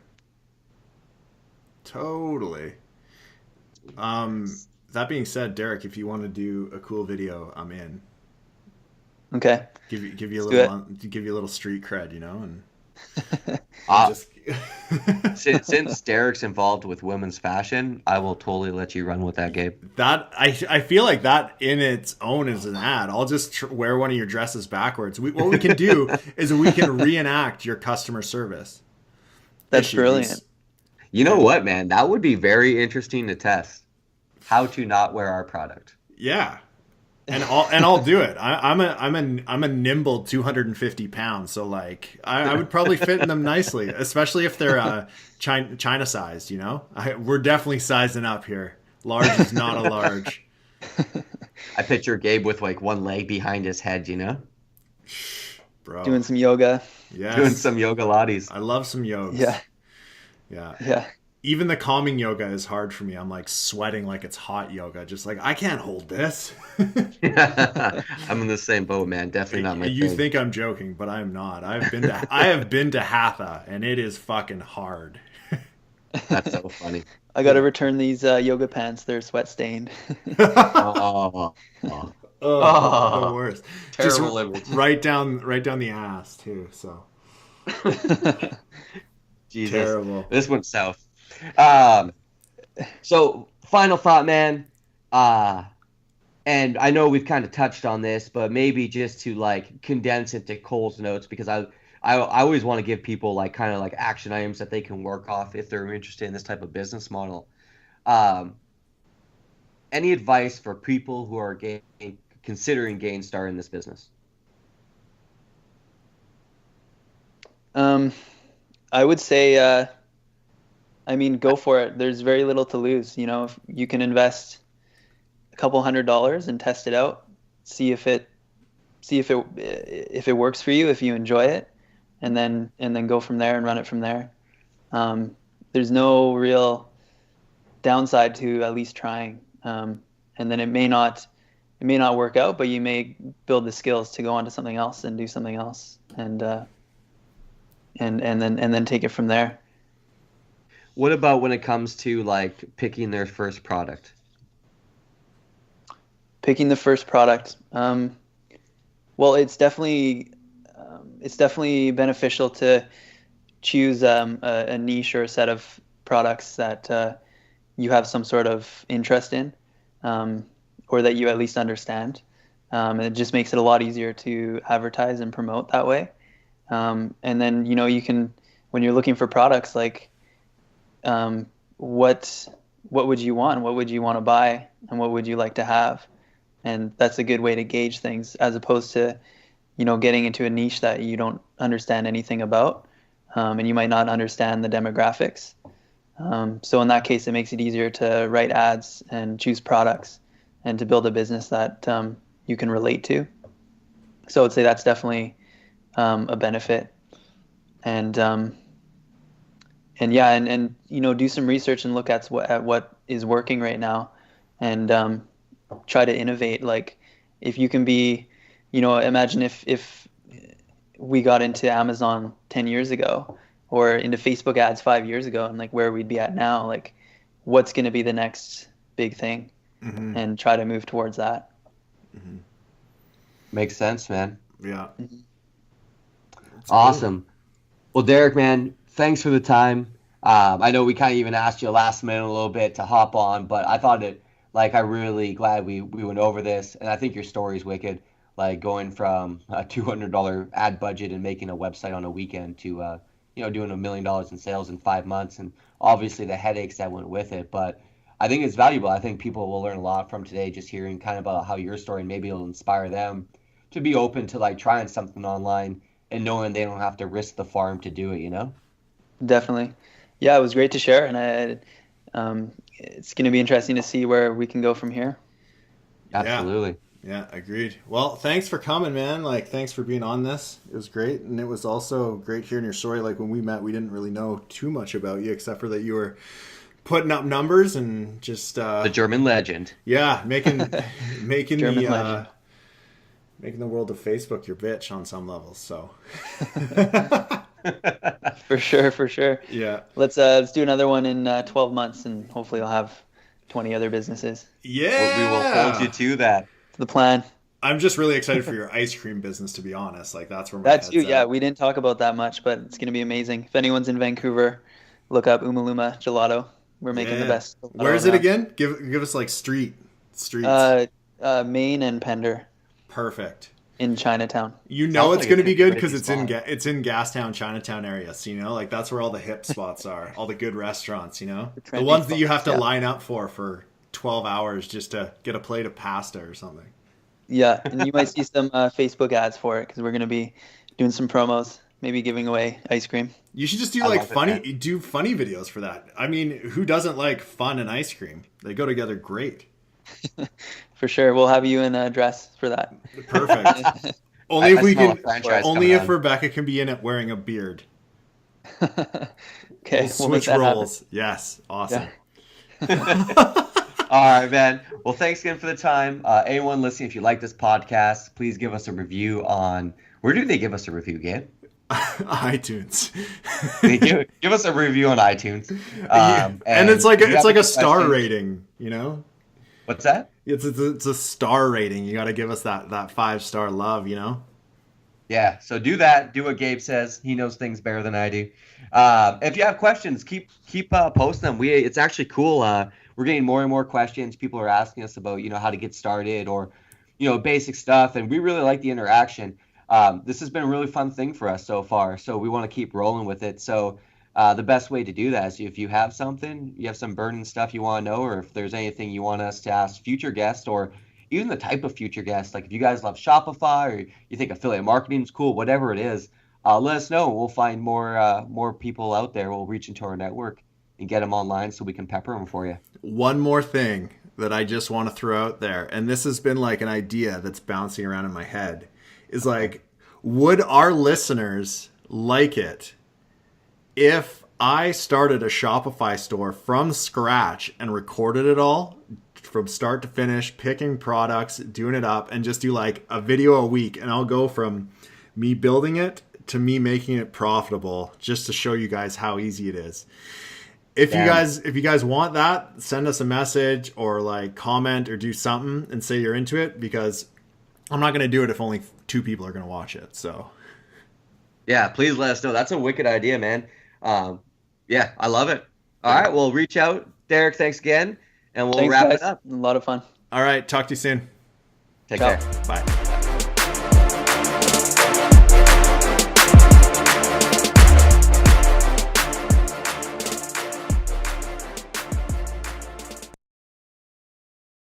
[SPEAKER 1] That being said, Derek, if you want to do a cool video, I'm in.
[SPEAKER 3] Okay.
[SPEAKER 1] Give you a little street cred, and
[SPEAKER 2] since Derek's involved with women's fashion, I will totally let you run with that, Gabe.
[SPEAKER 1] That I feel like that in its own is an ad. I'll just wear one of your dresses backwards. What we can do is we can reenact your customer service.
[SPEAKER 3] That's
[SPEAKER 1] issues.
[SPEAKER 3] brilliant.
[SPEAKER 2] You know what, man? That would be very interesting to test. How to not wear our product.
[SPEAKER 1] Yeah. And I'll do it. I'm a nimble 250 pounds, so like I would probably fit in them nicely, especially if they're China sized. You know, we're definitely sizing up here. Large is not a large.
[SPEAKER 2] I picture Gabe with like one leg behind his head, you know,
[SPEAKER 1] Bro.
[SPEAKER 3] Doing some yoga.
[SPEAKER 1] Yes.
[SPEAKER 2] doing some yoga lattes.
[SPEAKER 1] I love some yogas.
[SPEAKER 3] Yeah.
[SPEAKER 1] Yeah.
[SPEAKER 3] Yeah.
[SPEAKER 1] Even the calming yoga is hard for me. I'm like sweating like it's hot yoga. Just like I can't hold this.
[SPEAKER 2] I'm in the same boat, man. Definitely not my
[SPEAKER 1] You
[SPEAKER 2] thing.
[SPEAKER 1] think I'm joking, but I'm not. I have been to Hatha, and it is fucking hard.
[SPEAKER 2] That's so funny.
[SPEAKER 3] I got to return these yoga pants. They're sweat stained.
[SPEAKER 2] Oh,
[SPEAKER 1] Oh,
[SPEAKER 2] Oh.
[SPEAKER 1] the worst.
[SPEAKER 2] Terrible
[SPEAKER 1] Just
[SPEAKER 2] image.
[SPEAKER 1] right down the ass too. So
[SPEAKER 2] Jesus.
[SPEAKER 1] terrible.
[SPEAKER 2] This went south. So final thought, man. And I know we've kind of touched on this, but maybe just to like condense it to Cole's notes, because I always want to give people like kind of like action items that they can work off if they're interested in this type of business model. Any advice for people who are considering getting started in this business?
[SPEAKER 3] I would say, I mean, go for it. There's very little to lose. You know, if you can invest a couple $100s and test it out, see if it works for you, if you enjoy it, and then go from there and run it from there. There's no real downside to at least trying. And then it may not work out, but you may build the skills to go on to something else and do something else, and then take it from there.
[SPEAKER 2] What about when it comes to like picking their first product?
[SPEAKER 3] Picking the first product. Well, it's definitely beneficial to choose a niche or a set of products that you have some sort of interest in, or that you at least understand. And it just makes it a lot easier to advertise and promote that way. And then, you know, you can, when you're looking for products, like what would you want? What would you want to buy? And what would you like to have? And that's a good way to gauge things, as opposed to, you know, getting into a niche that you don't understand anything about, and you might not understand the demographics. So in that case, it makes it easier to write ads and choose products and to build a business that you can relate to. So I'd say that's definitely a benefit. And yeah, and you know, do some research and look at what is working right now, and try to innovate. Like, if you can be, you know, imagine if we got into Amazon 10 years ago, or into Facebook ads 5 years ago, and like where we'd be at now, like what's going to be the next big thing,
[SPEAKER 1] Mm-hmm.
[SPEAKER 3] and try to move towards that.
[SPEAKER 1] Mm-hmm.
[SPEAKER 2] Makes sense, man.
[SPEAKER 1] Yeah.
[SPEAKER 2] Awesome. Well, Derek, man, thanks for the time. I know we kind of even asked you last minute a little bit to hop on, but I thought it, like, I'm really glad we went over this, and I think your story's wicked. Like, going from a $200 ad budget and making a website on a weekend to, you know, doing $1 million in sales in 5 months, and obviously the headaches that went with it. But I think it's valuable. I think people will learn a lot from today, just hearing kind of about how your story, and maybe it'll inspire them to be open to like trying something online and knowing they don't have to risk the farm to do it, you know?
[SPEAKER 3] Definitely. Yeah, it was great to share, and it's going to be interesting to see where we can go from here.
[SPEAKER 2] Absolutely.
[SPEAKER 1] Yeah, agreed. Well, thanks for coming, man. Like, thanks for being on this. It was great. And it was also great hearing your story. Like, when we met, we didn't really know too much about you, except for that you were putting up numbers and just
[SPEAKER 2] The German legend.
[SPEAKER 1] yeah, making
[SPEAKER 3] German
[SPEAKER 1] the
[SPEAKER 3] legend.
[SPEAKER 1] making the world of Facebook your bitch on some levels. So
[SPEAKER 3] For sure.
[SPEAKER 1] yeah.
[SPEAKER 3] Let's do another one in 12 months, and hopefully I'll have 20 other businesses.
[SPEAKER 1] Yeah.
[SPEAKER 2] We will hold you to that.
[SPEAKER 3] It's the plan.
[SPEAKER 1] I'm just really excited for your ice cream business, to be honest. Like, that's where my
[SPEAKER 3] That's
[SPEAKER 1] head's
[SPEAKER 3] you.
[SPEAKER 1] at.
[SPEAKER 3] Yeah, we didn't talk about that much, but it's going to be amazing. If anyone's in Vancouver, look up Umaluma Gelato. We're making the best. gelato
[SPEAKER 1] Where is it
[SPEAKER 3] around.
[SPEAKER 1] again? Give us like streets.
[SPEAKER 3] Maine and Pender.
[SPEAKER 1] Perfect.
[SPEAKER 3] in Chinatown.
[SPEAKER 1] You know it's
[SPEAKER 2] like
[SPEAKER 1] going to
[SPEAKER 2] it's
[SPEAKER 1] be
[SPEAKER 2] a
[SPEAKER 1] good
[SPEAKER 2] great
[SPEAKER 1] because it's in
[SPEAKER 2] spot.
[SPEAKER 1] it's in Gastown, Chinatown area. So, you know, like that's where all the hip spots are, all the good restaurants. You know, the
[SPEAKER 3] trendy
[SPEAKER 1] ones that you have
[SPEAKER 3] spots,
[SPEAKER 1] to
[SPEAKER 3] yeah.
[SPEAKER 1] line up for 12 hours just to get a plate of pasta or something.
[SPEAKER 3] Yeah, and you might see some Facebook ads for it because we're going to be doing some promos, maybe giving away ice cream.
[SPEAKER 1] You should just do
[SPEAKER 2] I
[SPEAKER 1] like
[SPEAKER 2] love it,
[SPEAKER 1] funny,
[SPEAKER 2] man.
[SPEAKER 1] do funny videos for that. I mean, who doesn't like fun and ice cream? They go together great.
[SPEAKER 3] For sure, we'll have you in a dress for that.
[SPEAKER 1] Perfect. Only if
[SPEAKER 2] I
[SPEAKER 1] we
[SPEAKER 2] smell
[SPEAKER 1] can.
[SPEAKER 2] a franchise
[SPEAKER 1] Only
[SPEAKER 2] coming
[SPEAKER 1] if
[SPEAKER 2] on.
[SPEAKER 1] Rebecca can be in it wearing a beard.
[SPEAKER 3] Okay,
[SPEAKER 1] We'll
[SPEAKER 3] we'll make
[SPEAKER 1] switch
[SPEAKER 3] that happen.
[SPEAKER 1] roles. Yes, awesome.
[SPEAKER 3] Yeah.
[SPEAKER 2] All right, man. Well, thanks again for the time. Anyone listening, if you like this podcast, please give us a review on. Where do they give us a review, Gabe?
[SPEAKER 1] iTunes.
[SPEAKER 2] Give us a review on iTunes.
[SPEAKER 1] And it's like
[SPEAKER 2] if you have
[SPEAKER 1] a
[SPEAKER 2] any
[SPEAKER 1] star
[SPEAKER 2] questions-
[SPEAKER 1] rating. You know,
[SPEAKER 2] What's that?
[SPEAKER 1] it's a star rating. You got to give us that 5-star love. You know.
[SPEAKER 2] Yeah, so do that. Do what Gabe says. He knows things better than I do. If you have questions, keep posting them. It's actually cool. We're getting more and more questions. People are asking us about how to get started or basic stuff, and we really like the interaction. This has been a really fun thing for us so far, so we want to keep rolling with it. So the best way to do that is if you have something, you have some burning stuff you want to know, or if there's anything you want us to ask future guests, or even the type of future guests, like if you guys love Shopify or you think affiliate marketing is cool, whatever it is, let us know. We'll find more people out there. We'll reach into our network and get them online so we can pepper them for you.
[SPEAKER 1] One more thing that I just want to throw out there, and this has been like an idea that's bouncing around in my head, is like, would our listeners like it if I started a Shopify store from scratch and recorded it all from start to finish, picking products, doing it up, and just do like a video a week, and I'll go from me building it to me making it profitable just to show you guys how easy it is. If you guys want that, send us a message or like comment or do something and say you're into it, because I'm not going to do it if only 2 people are going to watch it. So
[SPEAKER 2] Yeah, please let us know. That's a wicked idea, man. Yeah, I love it. All right, well, reach out. Derek, thanks again, and we'll
[SPEAKER 3] Thanks,
[SPEAKER 2] wrap
[SPEAKER 3] guys.
[SPEAKER 2] it up.
[SPEAKER 3] A lot of fun.
[SPEAKER 1] all right, talk to you soon.
[SPEAKER 2] Take
[SPEAKER 3] Ciao.
[SPEAKER 2] care.
[SPEAKER 1] Bye.